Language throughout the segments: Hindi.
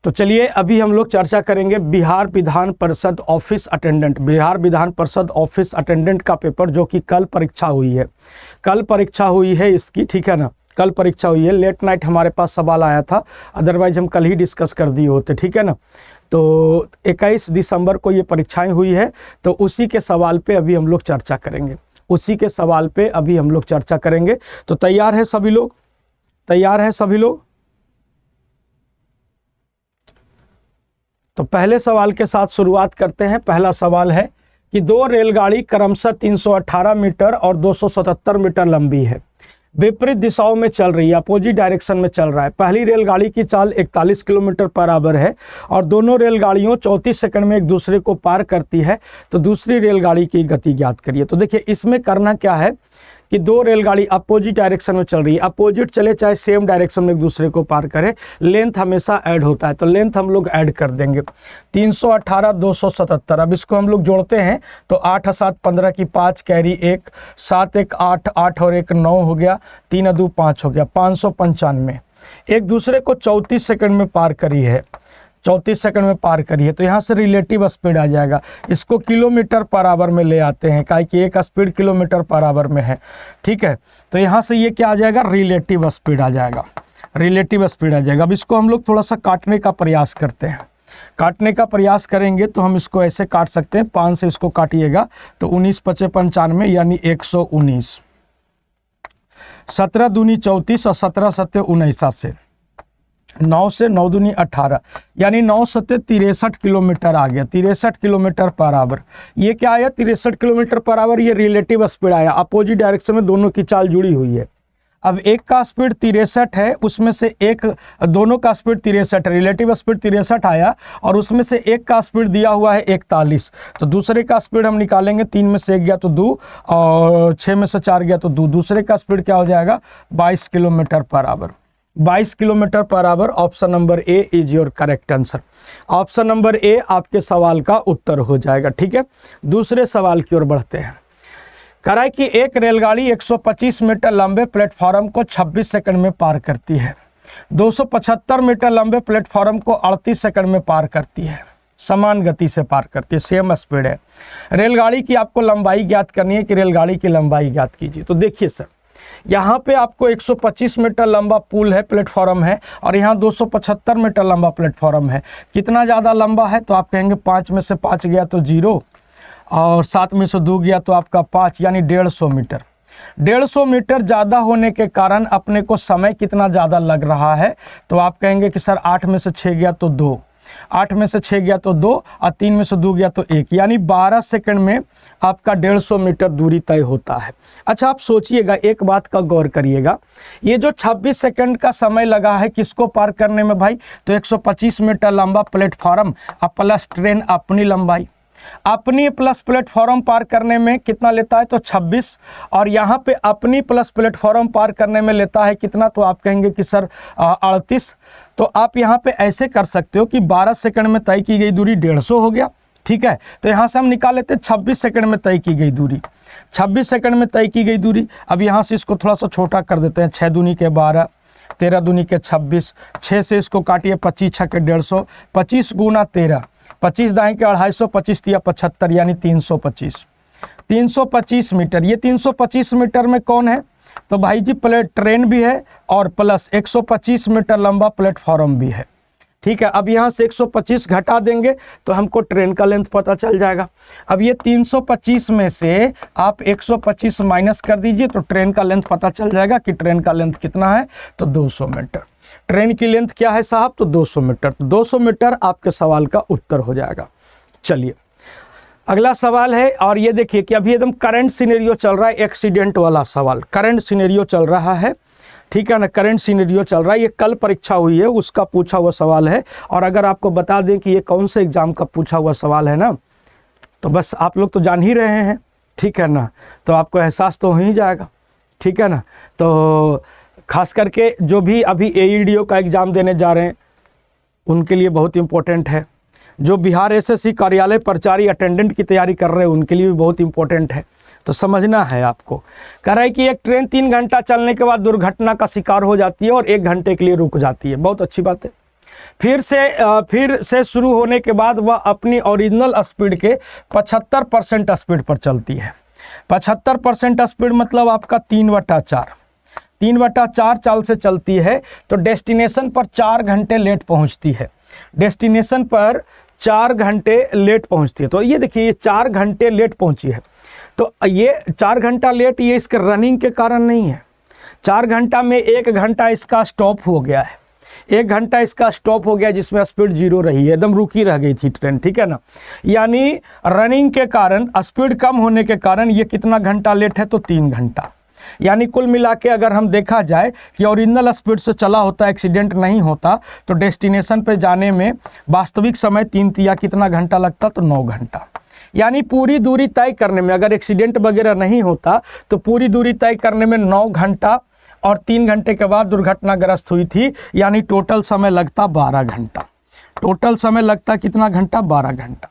तो चलिए अभी हम लोग चर्चा करेंगे Bihar Vidhan Parishad office attendant, Bihar Vidhan Parishad office attendant का पेपर, जो कि कल परीक्षा हुई है। कल परीक्षा हुई है इसकी, ठीक है ना, कल परीक्षा हुई है। लेट नाइट हमारे पास सवाल आया था, अदरवाइज हम कल ही डिस्कस कर दिए होते, ठीक है ना। तो 21 दिसंबर को ये परीक्षाएं हुई है, तो उसी के सवाल पे अभी हम लोग चर्चा करेंगे, उसी के सवाल पे अभी हम लोग चर्चा करेंगे। तो तैयार है सभी लोग? तैयार है सभी लोग? तो पहले सवाल के साथ शुरुआत करते हैं। पहला सवाल है कि दो रेलगाड़ी क्रमशः 318 मीटर और 277 मीटर लंबी है, विपरीत दिशाओं में चल रही है, अपोजिट डायरेक्शन में चल रहा है। पहली रेलगाड़ी की चाल 41 किलोमीटर पर आवर है और दोनों रेलगाड़ियों 34 सेकंड में एक दूसरे को पार करती है, तो दूसरी रेलगाड़ी की गति ज्ञात करिए। तो देखिए इसमें करना क्या है कि दो रेलगाड़ी अपोजिट डायरेक्शन में चल रही है, अपोजिट चले चाहे सेम डायरेक्शन में एक दूसरे को पार करे, लेंथ हमेशा ऐड होता है, तो लेंथ हम लोग ऐड कर देंगे। 318 277, अब इसको हम लोग जोड़ते हैं तो 8 7 15 की 5 कैरी 1, 7 1 8, 8 और 1 9 हो गया, 3 2 5 हो गया, 595। एक दूसरे को 34 सेकंड में पार करी है, 34 सेकंड में पार करी है, तो यहाँ से रिलेटिव स्पीड आ जाएगा। इसको किलोमीटर पर आवर में ले आते हैं, काहे कि एक स्पीड किलोमीटर पर आवर में है, ठीक है। तो यहाँ से ये क्या आ जाएगा, रिलेटिव स्पीड आ जाएगा, रिलेटिव स्पीड आ जाएगा। अब इसको हम लोग थोड़ा सा काटने का प्रयास करते हैं। काटने का प्रयास करेंगे तो हम इसको ऐसे काट सकते हैं, 5 से इसको काटिएगा तो 19 5 95 यानी 119, 17 दूनी 34 और 17 7 19 से 9 से 9 दूनी 18 यानी 9 7 63 किलोमीटर आ गया, 63 किलोमीटर पर आवर। ये क्या आया, 63 किलोमीटर पर आवर, ये रिलेटिव स्पीड आया, अपोजिट डायरेक्शन में दोनों की चाल जुड़ी हुई है। अब एक का स्पीड 63 है, उसमें से एक, दोनों का स्पीड 63 है, रिलेटिव स्पीड 63 आया और उसमें से एक का स्पीड दिया हुआ है 41, तो दूसरे का स्पीड हम निकालेंगे, 3 में से 1 गया तो 2 और 6 में से 4 गया तो 2, दूसरे का स्पीड क्या हो जाएगा, 22 kilometre per hour, 22 kilometre per hour. Option number A is your correct answer. Option number A आपके सवाल का उत्तर हो जाएगा, ठीक है। दूसरे सवाल की ओर बढ़ते हैं। कह है कि एक रेलगाड़ी 125 मीटर लंबे प्लेटफॉर्म को 26 सेकंड में पार करती है, 275 मीटर लंबे प्लेटफॉर्म को 38 सेकंड में पार करती है, समान गति से पार करती है, सेम स्पीड है। रेलगाड़ी की आपको लंबाई ज्ञात करनी है कि रेलगाड़ी की लंबाई ज्ञात कीजिए। तो देखिए सर, यहाँ पे आपको 125 मीटर लंबा पुल है, प्लेटफॉर्म है, और यहाँ 275 मीटर लंबा प्लेटफॉर्म है। कितना ज़्यादा लंबा है, तो आप कहेंगे 5 में से 5 गया तो 0 और 7 में से 2 गया तो आपका 5, यानी 150 मीटर। 150 मीटर ज़्यादा होने के कारण अपने को समय कितना ज़्यादा लग रहा है, तो आप कहेंगे कि सर 8 में से 6 गया तो 2, 8 में से 6 गया तो 2 और 3 में से 2 गया तो 1, यानी 12 सेकंड में आपका 150 मीटर दूरी तय होता है। अच्छा, आप सोचिएगा, एक बात का गौर करिएगा, ये जो 26 सेकंड का समय लगा है किसको पार करने में भाई, तो 125 मीटर लंबा प्लेटफॉर्म प्लस ट्रेन अपनी लंबाई, अपनी प्लस प्लेटफॉर्म पार करने में कितना लेता है, तो 26, और यहाँ पे अपनी प्लस प्लेटफॉर्म पार करने में लेता है कितना, तो आप कहेंगे कि सर 38। तो आप यहाँ पे ऐसे कर सकते हो कि 12 सेकंड में तय की गई दूरी 150 हो गया, ठीक है। तो यहाँ से हम निकाल लेते हैं 26 सेकंड में तय की गई दूरी, 26 सेकंड में तय की गई दूरी। अब यहाँ से इसको थोड़ा सा छोटा कर देते हैं, 6 दूनी के 12, 13 दूनी के 26, 6 से इसको काटिए, 25 6 के 150, 25 गुना 13, 25 दाएं के 250, 25 तिया 75 यानी 325, 325 मीटर। ये 325 मीटर में कौन है, तो भाई जी ट्रेन भी है और प्लस 125 मीटर लंबा प्लेटफॉर्म भी है, ठीक है। अब यहाँ से 125 घटा देंगे तो हमको ट्रेन का लेंथ पता चल जाएगा। अब ये 325 में से आप 125 माइनस कर दीजिए तो ट्रेन का लेंथ पता चल जाएगा कि ट्रेन का लेंथ कितना है, तो 200 मीटर। ट्रेन की लेंथ क्या है साहब, तो 200 मीटर। तो 200 मीटर आपके सवाल का उत्तर हो जाएगा। चलिए अगला सवाल है, और ये देखिए कि अभी एकदम करंट सिनेरियो चल रहा है, एक्सीडेंट वाला सवाल, करंट सिनेरियो चल रहा है, ठीक है ना, करंट सिनेरियो चल रहा है। ये कल परीक्षा हुई है उसका पूछा हुआ सवाल है, और अगर आपको बता दें कि ये कौन से एग्जाम का पूछा हुआ सवाल है ना, तो बस आप लोग तो जान ही रहे हैं, ठीक है ना, तो आपको एहसास तो हो ही जाएगा, ठीक है ना। तो खास करके जो भी अभी AEDO का एग्ज़ाम देने जा रहे हैं उनके लिए बहुत इम्पोर्टेंट है, जो बिहार SSC कार्यालय प्रचारी अटेंडेंट की तैयारी कर रहे हैं उनके लिए भी बहुत इम्पोर्टेंट है, तो समझना है आपको। कह रहा है कि एक ट्रेन 3 घंटा चलने के बाद दुर्घटना का शिकार हो जाती है और 1 घंटे के लिए रुक जाती है, बहुत अच्छी बात है। फिर से शुरू होने के बाद वह अपनी ओरिजिनल स्पीड के 75% स्पीड पर चलती है। 75% स्पीड मतलब आपका 3/4 चाल से चलती है, तो डेस्टिनेशन पर 4 घंटे लेट पहुंचती है। डेस्टिनेशन पर 4 घंटे लेट पहुंचती है। तो ये देखिए, ये 4 घंटे लेट पहुंची है। तो ये 4 घंटा लेट ये इसके रनिंग के कारण नहीं है। 4 घंटा में 1 घंटा इसका स्टॉप हो गया है। 1 घंटा इसका स्टॉप हो गया जिसमें स्पीड 0 रही है, एकदम रुकी रह गई थी ट्रेन, ठीक है ना। यानी रनिंग के कारण, स्पीड कम होने के कारण ये कितना घंटा लेट है, तो 3 घंटा। यानी कुल मिला के अगर हम देखा जाए कि ओरिजिनल स्पीड से चला होता, एक्सीडेंट नहीं होता, तो डेस्टिनेशन पे जाने में वास्तविक समय 3 या कितना घंटा लगता, तो 9 घंटा। यानी पूरी दूरी तय करने में, अगर एक्सीडेंट वगैरह नहीं होता तो पूरी दूरी तय करने में 9 घंटा और 3 घंटे के बाद दुर्घटनाग्रस्त हुई थी। यानी टोटल समय लगता 12 घंटा। टोटल समय लगता कितना घंटा, 12 घंटा।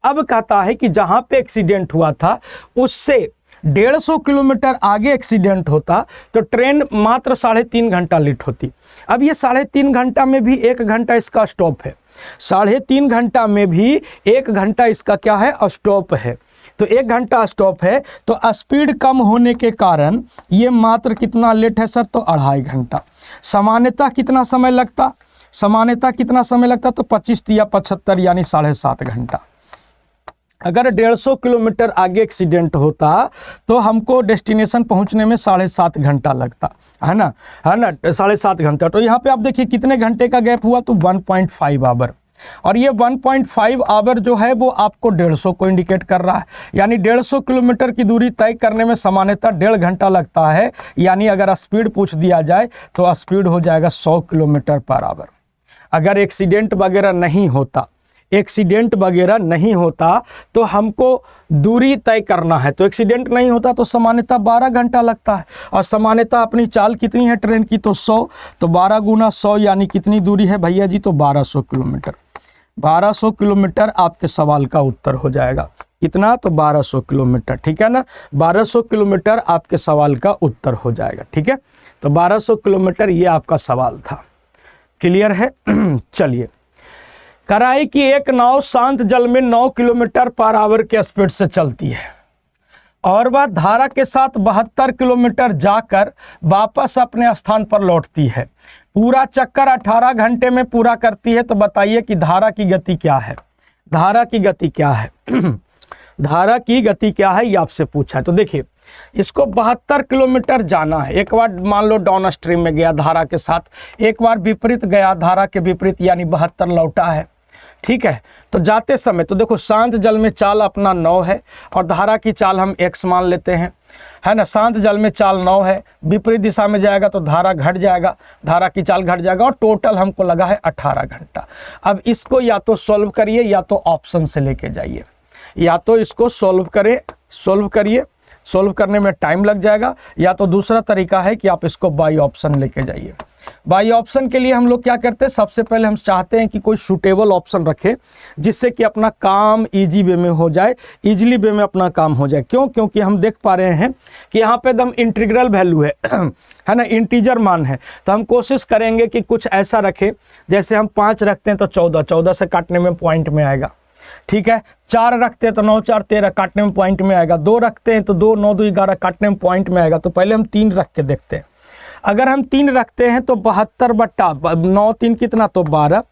अब कहता है कि जहाँ पे एक्सीडेंट हुआ था उससे 150 किलोमीटर आगे एक्सीडेंट होता तो ट्रेन मात्र 3.5 घंटा लेट होती। अब ये 3.5 घंटा में भी 1 घंटा इसका स्टॉप है। 3.5 घंटा में भी 1 घंटा इसका क्या है, स्टॉप है। तो 1 घंटा स्टॉप है, तो स्पीड कम होने के कारण ये मात्र कितना लेट है सर, तो 2.5 घंटा। सामान्यतः कितना समय लगता, तो 25 या 75 यानी 7.5 घंटा। अगर 150 किलोमीटर आगे एक्सीडेंट होता तो हमको डेस्टिनेशन पहुंचने में 7.5 घंटा लगता है ना, 7.5 घंटा। तो यहाँ पे आप देखिए कितने घंटे का गैप हुआ, तो 1.5 आवर। और ये 1.5 आवर जो है वो आपको 150 को इंडिकेट कर रहा है। यानी 150 किलोमीटर की दूरी तय करने में सामान्यतः 1.5 घंटा लगता है। यानी अगर स्पीड पूछ दिया जाए तो स्पीड हो जाएगा 100 किलोमीटर पर आवर। अगर एक्सीडेंट वगैरह नहीं होता तो हमको दूरी तय करना है, तो एक्सीडेंट नहीं होता तो सामान्यतः 12 घंटा लगता है। और सामान्यतः अपनी चाल कितनी है ट्रेन की, तो 100, तो 12 गुना 100 यानी कितनी दूरी है भैया जी, तो 1200 किलोमीटर। 1200 किलोमीटर आपके सवाल का उत्तर हो जाएगा। कितना, तो 1200 किलोमीटर, ठीक है ना। 1200 किलोमीटर आपके सवाल का उत्तर हो जाएगा, ठीक है। तो 1200 किलोमीटर ये आपका सवाल था। क्लियर है। चलिए, कराई की एक नाव शांत जल में 9 किलोमीटर पर आवर के स्पीड से चलती है और वह धारा के साथ 72 किलोमीटर जाकर वापस अपने स्थान पर लौटती है। पूरा चक्कर 18 घंटे में पूरा करती है। तो बताइए कि धारा की गति क्या है, धारा की गति क्या है। धारा की गति क्या है ये आपसे पूछा है। तो देखिए, इसको 72 किलोमीटर जाना है। एक बार मान लो डाउन स्ट्रीम में गया धारा के साथ, एक बार विपरीत गया धारा के विपरीत, यानी 72 लौटा है, ठीक है। तो जाते समय तो देखो, शांत जल में चाल अपना 9 है और धारा की चाल हम x मान लेते हैं, है ना। शांत जल में चाल 9 है, विपरीत दिशा में जाएगा तो धारा घट जाएगा, धारा की चाल घट जाएगा, और टोटल हमको लगा है 18 घंटा। अब इसको या तो सॉल्व करिए या तो ऑप्शन से लेके जाइए, या तो इसको सॉल्व करिए, सॉल्व करने में टाइम लग जाएगा, या तो दूसरा तरीका है कि आप इसको बाई ऑप्शन लेके जाइए। बाई ऑप्शन के लिए हम लोग क्या करते हैं, सबसे पहले हम चाहते हैं कि कोई सूटेबल ऑप्शन रखें जिससे कि अपना काम इजी वे में हो जाए, इजीली वे में अपना काम हो जाए। क्यों? क्योंकि हम देख पा रहे हैं कि यहाँ पे एकदम इंटीग्रल वैल्यू है है ना, इंटीजर मान है। तो हम कोशिश करेंगे कि कुछ ऐसा रखें, जैसे हम 5 रखते हैं तो 14 से काटने में पॉइंट में आएगा, ठीक है। 4 रखते हैं तो 9 4 13 काटने में पॉइंट में आएगा। 2 रखते हैं तो 2 9 2 11 काटने में पॉइंट में आएगा। तो पहले हम 3 रख के देखते हैं। अगर हम 3 रखते हैं तो 72 बट्टा 9 3 कितना, तो 12,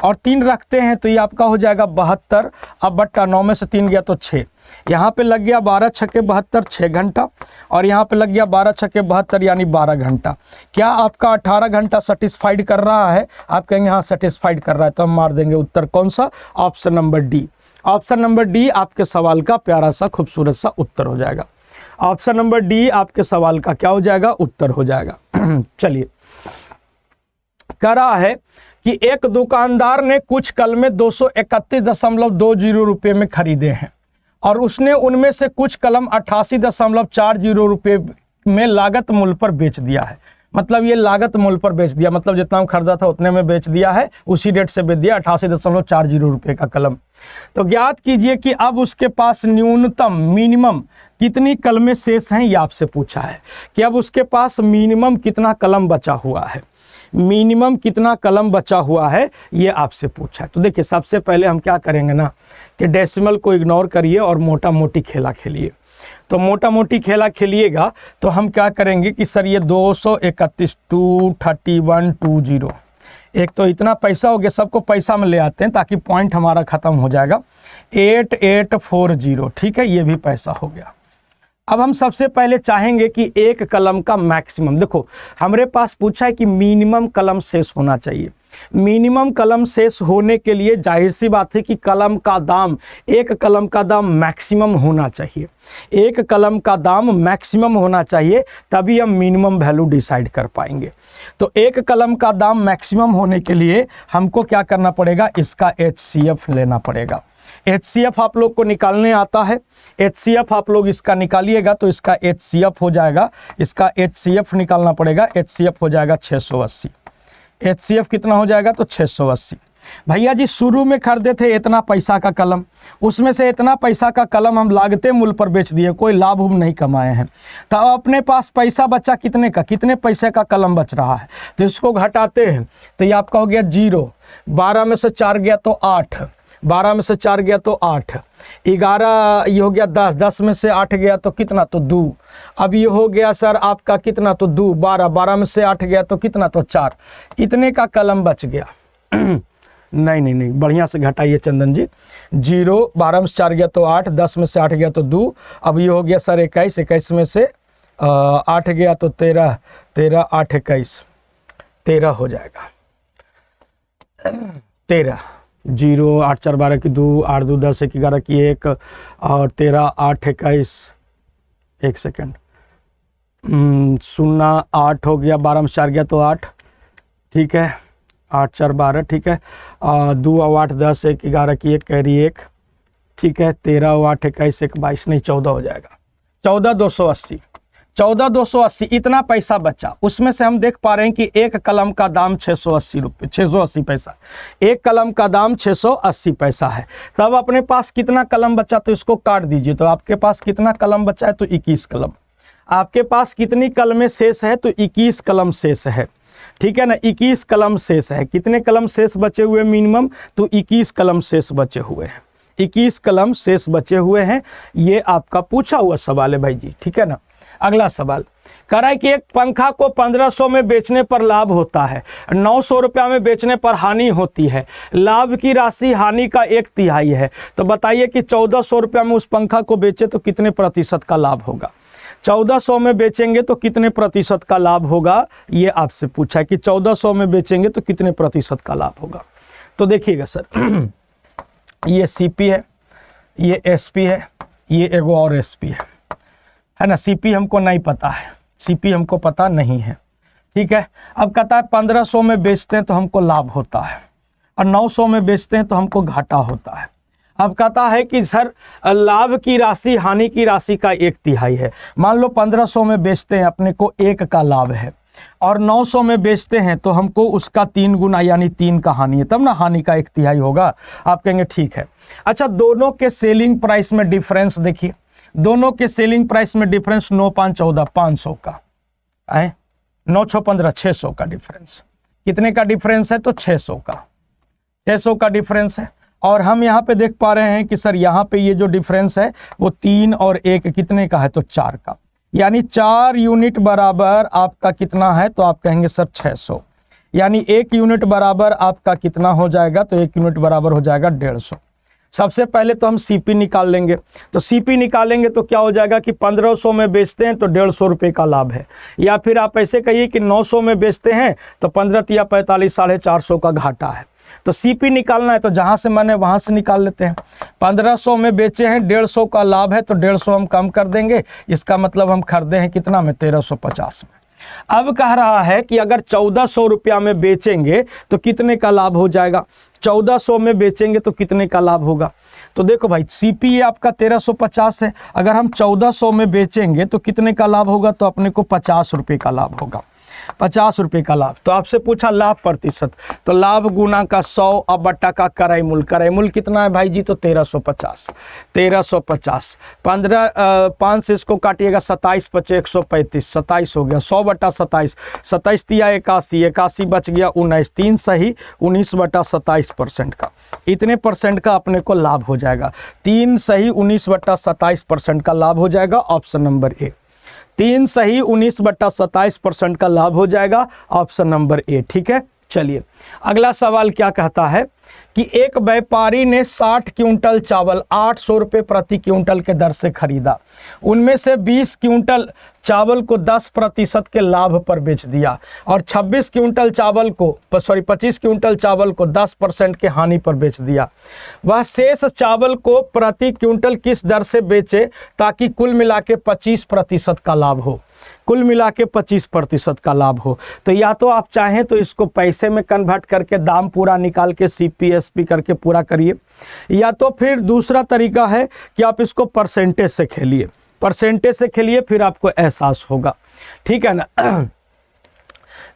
और 3 रखते हैं तो ये आपका हो जाएगा 72। अब बट्टा 9 में से 3 गया तो 6, यहाँ पे लग गया 12 छक्के 72 6 घंटा, और यहाँ पे लग गया 12 छक्के 72 यानी 12 घंटा। क्या आपका 18 घंटा सेटिस्फाइड कर रहा है? आप कहेंगे हाँ सेटिस्फाइड कर रहा है, तो हम मार देंगे उत्तर कौन सा, option number D. Option number D आपके सवाल का प्यारा सा खूबसूरत सा उत्तर हो जाएगा। ऑप्शन नंबर डी आपके सवाल का क्या हो जाएगा, उत्तर हो जाएगा। चलिए, कह रहा है कि एक दुकानदार ने कुछ कलमे 231.20 रुपये में खरीदे हैं और उसने उनमें से कुछ कलम 88.40 रुपये में लागत मूल्य पर बेच दिया है। मतलब ये लागत मूल्य पर बेच दिया, मतलब जितना हम खरीदा था उतने में बेच दिया है, उसी रेट से बेच दिया, 88.40 रुपये का कलम। तो ज्ञात कीजिए कि अब उसके पास न्यूनतम मिनिमम कितनी कलमें शेष हैं, ये आपसे पूछा है कि अब उसके पास मिनिमम कितना कलम बचा हुआ है। मिनिमम कितना कलम बचा हुआ है ये आपसे पूछा है। तो देखिए सबसे पहले हम क्या करेंगे ना कि डेसिमल को इग्नोर करिए और मोटा मोटी खेला खेलिए। तो मोटा मोटी खेला खेलिएगा तो हम क्या करेंगे कि सर ये 231 23120, एक तो इतना पैसा हो गया, सबको पैसा में ले आते हैं ताकि पॉइंट हमारा ख़त्म हो जाएगा। 8840, ठीक है, ये भी पैसा हो गया। अब हम सबसे पहले चाहेंगे कि एक कलम का मैक्सिमम, देखो हमारे पास पूछा है कि मिनिमम कलम शेष होना चाहिए। मिनिमम कलम शेष होने के लिए जाहिर सी बात है कि कलम का दाम, एक कलम का दाम मैक्सिमम होना चाहिए। एक कलम का दाम मैक्सिमम होना चाहिए, तभी हम मिनिमम वैल्यू डिसाइड कर पाएंगे। तो एक कलम का दाम मैक्सिमम होने के लिए हमको क्या करना पड़ेगा, इसका HCF लेना पड़ेगा। HCF आप लोग को निकालने आता है, HCF आप लोग इसका निकालिएगा तो इसका HCF हो जाएगा, इसका HCF निकालना पड़ेगा, HCF हो जाएगा 680। HCF कितना हो जाएगा तो 680। भैया जी शुरू में खरीदे थे इतना पैसा का कलम, उसमें से इतना पैसा का कलम हम लागते मूल्य पर बेच दिए, कोई लाभ उभ नहीं कमाए हैं। तो अपने पास पैसा बचा कितने का, कितने पैसे का कलम बच रहा है, तो इसको घटाते हैं तो ये आपका हो गया 0, 12 में से 4 गया तो 8, 12 में से 4 गया तो 8, 11 ये हो गया 10, 10 में से 8 गया तो कितना तो 2। अब ये हो गया सर आपका कितना तो 2, 12, 12 में से 8 गया तो कितना तो 4, इतने का कलम बच गया। नहीं नहीं नहीं, बढ़िया से घटाइए चंदन जी। 0, 12 में से 4 गया तो 8, 10 में से 8 गया तो 2, अब ये हो गया सर 21, 21 में से 8 गया तो 13, 13, 8, 21, 13 हो जाएगा। 13, 0, 8, 4, 12 की 2, 8, 2, 10, 1, 11 की 1 और 13, 8, 21, 1 सेकेंड, 0, 8 हो गया, 12 में 4 गया तो 8, ठीक है, 8, 4, 12, ठीक है, 2 और 8, 10, 1, 11 की 1 कैरी 1, ठीक है, 13 और 8, 21, 1, 22 नहीं 14 हो जाएगा। 14,280, 14,280 इतना पैसा बचा। उसमें से हम देख पा रहे हैं कि एक कलम का दाम 680 रुपये, 680 पैसा, एक कलम का दाम 680 पैसा है। तब अपने पास कितना कलम बचा, तो इसको काट दीजिए, तो आपके पास कितना कलम बचा है तो 21 कलम। आपके पास कितनी कलमें शेष है तो 21 कलम शेष है, ठीक है ना, 21 कलम शेष है। कितने कलम शेष बचे हुए मिनिमम, तो 21 कलम शेष बचे हुए हैं, 21 कलम शेष बचे हुए हैं। ये आपका पूछा हुआ सवाल है भाई जी, ठीक है ना। अगला सवाल कह रहा है कि एक पंखा को 1500 में बेचने पर लाभ होता है, 900 रुपया में बेचने पर हानि होती है, लाभ की राशि हानि का 1/3 है। तो बताइए कि 1400 रुपया में उस पंखा को बेचे तो कितने प्रतिशत का लाभ होगा। 1400 में बेचेंगे तो कितने प्रतिशत का लाभ होगा, ये आपसे पूछा है कि 1400 में बेचेंगे तो कितने प्रतिशत का लाभ होगा। तो देखिएगा सर ये CP है, ये SP है, ये एगो और SP है ना। CP हमको नहीं पता है, CP हमको पता नहीं है, ठीक है। अब कहता है 1500 में बेचते हैं तो हमको लाभ होता है और 900 में बेचते हैं तो हमको घाटा होता है। अब कहता है कि सर लाभ की राशि हानि की राशि का 1/3 है। मान लो 1500 में बेचते हैं, अपने को 1 का लाभ है, और 900 में बेचते हैं तो हमको उसका 3 गुना यानी 3 का हानि है, तब ना हानि का 1/3 होगा। आप कहेंगे ठीक है। अच्छा, दोनों के सेलिंग प्राइस में डिफरेंस देखिए, दोनों के सेलिंग प्राइस में डिफरेंस 9, 5, 14, 500 का है, 9, 6, 15, 600 का डिफरेंस। कितने का डिफरेंस है तो 600 का, 600 का डिफरेंस है। और हम यहाँ पे देख पा रहे हैं कि सर यहाँ पे ये जो डिफरेंस है वो 3 और 1 कितने का है तो 4 का, यानी 4 यूनिट बराबर आपका कितना है तो आप कहेंगे सर 600, यानी 1 यूनिट बराबर आपका कितना हो जाएगा तो 1 यूनिट बराबर हो जाएगा 150। सबसे पहले तो हम CP निकाल लेंगे, तो CP निकालेंगे तो क्या हो जाएगा कि 1500 में बेचते हैं तो 150 रुपये का लाभ है, या फिर आप ऐसे कहिए कि 900 में बेचते हैं तो 15 या 45, 450 का घाटा है। तो CP निकालना है तो जहाँ से मैंने वहाँ से निकाल लेते हैं। 1500 में बेचे हैं, 150 का लाभ है तो 150 हम कम कर देंगे, इसका मतलब हम खरीदे हैं कितना में 1350 में। अब कह रहा है कि अगर 1400 रुपया में बेचेंगे तो कितने का लाभ हो जाएगा, 1400 में बेचेंगे तो कितने का लाभ होगा। तो देखो भाई CP आपका 1350 है, अगर हम 1400 में बेचेंगे तो कितने का लाभ होगा तो अपने को 50 रुपये का लाभ होगा। 50 रुपये का लाभ। तो आपसे पूछा लाभ प्रतिशत, तो लाभ गुना का 100 अब बट्टा का क्रय मूल्य। क्रय मूल्य कितना है भाई जी? तो 1350। 1350 15 5 से इसको काटिएगा 27 × 135 27 हो गया। 100 बटा 27, 27 तिया 81, 81 बच गया 19, 3 सही 19 बटा 27% का। इतने परसेंट का अपने को लाभ हो जाएगा। 3 सही 19 बटा 27% का लाभ हो जाएगा, ऑप्शन नंबर ए। 3 सही 19 बटा 27% का लाभ हो जाएगा, ऑप्शन नंबर ए। ठीक है, चलिए अगला सवाल क्या कहता है कि एक व्यापारी ने 60 क्विंटल चावल 800 रुपये प्रति क्विंटल के दर से खरीदा। उनमें से 20 क्विंटल चावल को 10% के लाभ पर बेच दिया और 25 क्विंटल चावल को 10% के हानि पर बेच दिया। वह शेष चावल को प्रति क्विंटल किस दर से बेचे ताकि कुल मिला के 25% का लाभ हो? कुल मिला के 25% का लाभ हो। तो या तो आप चाहें तो इसको पैसे में कन्वर्ट करके दाम पूरा निकाल के CPSP करके पूरा करिए, या तो फिर दूसरा तरीका है कि आप इसको परसेंटेज से खेलिए। परसेंटेज से खेलिए फिर आपको एहसास होगा। ठीक है ना।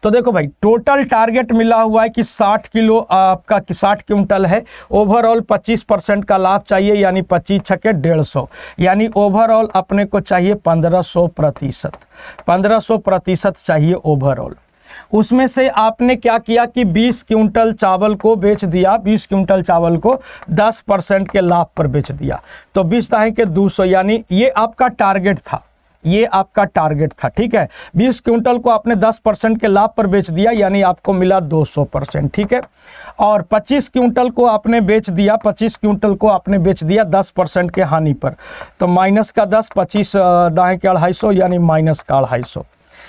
तो देखो भाई, टोटल टारगेट मिला हुआ है कि 60 किलो आपका 60 क्विंटल है। ओवरऑल 25% का लाभ चाहिए, यानी 25 छके 150, यानी ओवरऑल अपने को चाहिए 1500%। 1500% चाहिए ओवरऑल। उसमें से आपने क्या किया कि 20 क्विंटल चावल को बेच दिया, 20 क्विंटल चावल को 10% के लाभ पर बेच दिया। तो 20 दाहे के 200, यानी ये आपका टारगेट था, ये आपका टारगेट था। ठीक है, 20 क्विंटल को आपने 10% के लाभ पर बेच दिया, यानी आपको मिला 200%। ठीक है, और 25 क्विंटल को आपने बेच दिया, 25 क्विंटल को आपने बेच दिया 10% के हानि पर। तो माइनस का 10, 25 दाएं के 250, यानी माइनस का 250,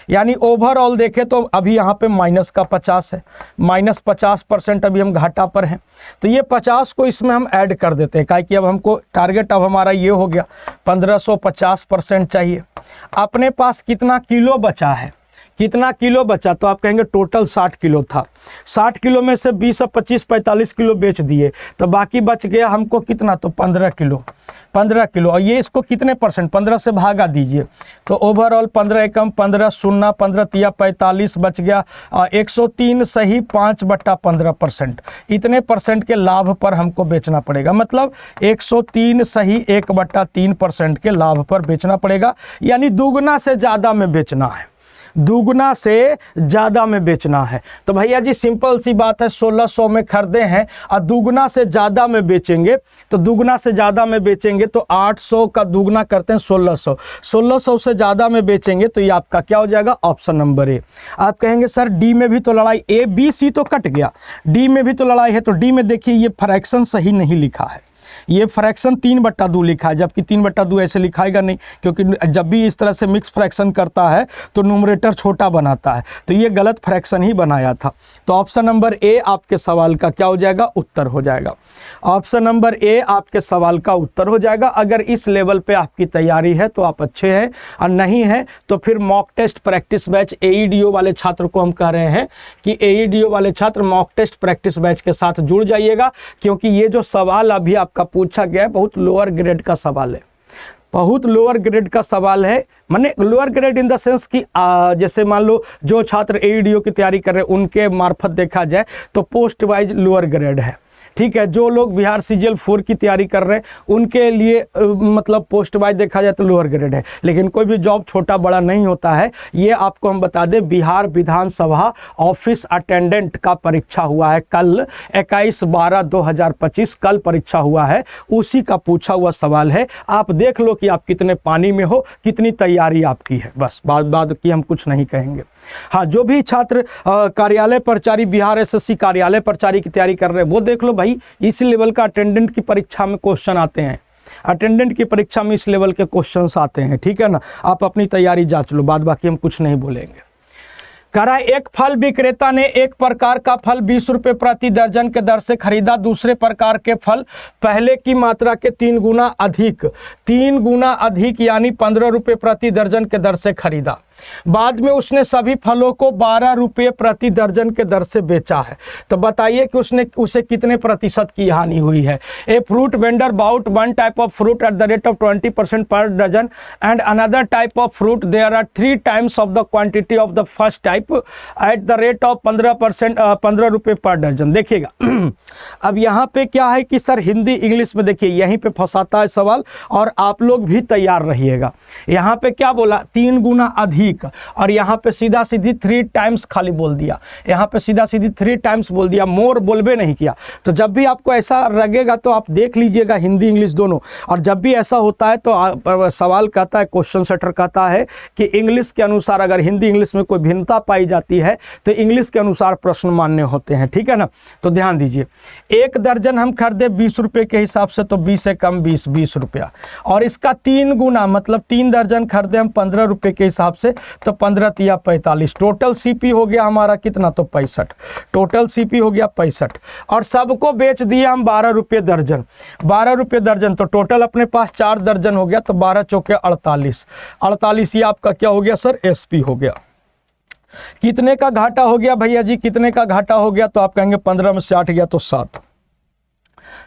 यानी ओवरऑल देखें तो अभी यहाँ पे माइनस का 50 है, माइनस 50% अभी हम घाटा पर हैं। तो ये 50 को इसमें हम ऐड कर देते हैं, काहे कि अब हमको टारगेट अब हमारा ये हो गया 1550% चाहिए। अपने पास कितना किलो बचा है? कितना किलो बचा? तो आप कहेंगे टोटल 60 किलो था। 60 किलो में से 20 और 25 45 किलो बेच दिए, तो बाकी बच गया हमको कितना? तो 15 किलो। 15 किलो, और ये इसको कितने परसेंट? 15 से भागा दीजिए, तो ओवरऑल 15 एकम 15 शून्य 15 तिया 45 बच गया 103 सही 5/15%। इतने परसेंट के लाभ पर हमको बेचना पड़ेगा, मतलब 103 सही 1/3% के लाभ पर बेचना पड़ेगा, यानी दुगना से ज़्यादा में बेचना है, दुगना से ज़्यादा में बेचना है। तो भैया जी सिंपल सी बात है, 1600 में खरीदे हैं और दुगना से ज़्यादा में बेचेंगे, तो दुगना से ज़्यादा में बेचेंगे तो 800 का दुगना करते हैं 1600, 1600 से ज़्यादा में बेचेंगे तो ये आपका क्या हो जाएगा? Option number A. आप कहेंगे सर डी में भी तो लड़ाई, ए बी सी तो कट गया, डी में भी तो लड़ाई है। तो डी में देखिए ये फ्रैक्शन सही नहीं लिखा है, ये फ्रैक्शन 3/2 लिखा है, जबकि 3/2 ऐसे लिखाएगा नहीं, क्योंकि जब भी इस तरह से मिक्स फ्रैक्शन करता है तो न्यूमरेटर छोटा बनाता है, तो ये गलत फ्रैक्शन ही बनाया था। तो ऑप्शन नंबर ए आपके सवाल का क्या हो जाएगा? उत्तर हो जाएगा। ऑप्शन नंबर ए आपके सवाल का उत्तर हो जाएगा। अगर इस लेवल पे आपकी तैयारी है तो आप अच्छे हैं, और नहीं है तो फिर mock test practice batch AEDO वाले छात्र को हम कह रहे हैं कि AEDO वाले छात्र मॉक टेस्ट प्रैक्टिस बैच के साथ जुड़ जाइएगा, क्योंकि ये जो सवाल अभी आपका पूछा गया है बहुत लोअर ग्रेड का सवाल है, बहुत लोअर ग्रेड का सवाल है। माने lower grade in the sense कि जैसे मान लो जो छात्र AEDO की तैयारी कर रहे हैं उनके मार्फत देखा जाए तो पोस्ट वाइज लोअर ग्रेड है। ठीक है, जो लोग बिहार CGL 4 की तैयारी कर रहे हैं उनके लिए मतलब पोस्ट वाइज देखा जाए तो लोअर ग्रेड है, लेकिन कोई भी जॉब छोटा बड़ा नहीं होता है। ये आपको हम बता दें, बिहार विधानसभा ऑफिस अटेंडेंट का परीक्षा हुआ है कल 21/12/2025, कल परीक्षा हुआ है, उसी का पूछा हुआ सवाल है। आप देख लो कि आप कितने पानी में हो, कितनी तैयारी आपकी है, बस बाद की हम कुछ नहीं कहेंगे। हाँ, जो भी छात्र कार्यालय प्रचारी बिहार SSC कार्यालय प्रचारी की तैयारी कर रहे हैं वो देख लो भाई, इस लेवल का अटेंडेंट की परीक्षा में क्वेश्चन आते हैं, अटेंडेंट की परीक्षा में इस लेवल के क्वेश्चंस आते हैं। ठीक है ना, आप अपनी तैयारी जांच लो, बाद बाकी हम कुछ नहीं बोलेंगे। कह रहा है एक फल विक्रेता ने एक प्रकार का फल 20 रुपये प्रति दर्जन के दर से खरीदा, दूसरे प्रकार के फल पहले की मात्रा के 3 गुना अधिक यानी 15 रुपये प्रति दर्जन के दर से खरीदा। बाद में उसने सभी फलों को 12 रुपये प्रति दर्जन के दर से बेचा है। तो बताइए कि उसे कितने प्रतिशत की हानि हुई है। A fruit vendor bought one type of fruit at the rate of 20% per dozen and another type of fruit there are 3 times of the quantity of the first type at the rate of 15 रुपये पर दर्जन। देखिएगा अब यहाँ पे क्या है कि सर हिंदी इंग्लिश में देखिए यहीं पे फंसाता है सवाल, और आप लोग भी तैयार रहिएगा। यहाँ पे क्या बोला 3 गुना अधिक, और यहाँ पे सीधा सीधी 3 टाइम्स खाली बोल दिया, यहाँ पे सीधा सीधी 3 टाइम्स बोल दिया, मोर बोलबे नहीं किया। तो जब भी आपको ऐसा लगेगा तो आप देख लीजिएगा हिंदी इंग्लिश दोनों, और जब भी ऐसा होता है तो सवाल कहता है, क्वेश्चन सेटर कहता है कि इंग्लिश के अनुसार अगर हिंदी इंग्लिश में कोई भिन्नता पाई जाती है तो इंग्लिश के अनुसार प्रश्न मान्य होते हैं, ठीक है ना। तो ध्यान दीजिए, 1 दर्जन हम खरीदे 20 रुपये के हिसाब से, तो 20 से कम 20 रुपया, और इसका 3 गुना मतलब 3 दर्जन खरीदे हम 15 रुपये के हिसाब से, तो 15 तिया 45, टोटल सीपी हो गया हमारा कितना, तो 65, टोटल सीपी हो गया 65, और सबको बेच दिया हम 12 रुपये दर्जन, 12 रुपये दर्जन, तो टोटल अपने पास 4 दर्जन हो गया, तो 12 चौके 48, 48 ये आपका क्या हो गया सर, एसपी हो गया। कितने का घाटा हो गया भैया जी, कितने का घाटा हो गया, तो आप कहेंगे 15 में से 8 गया तो 7,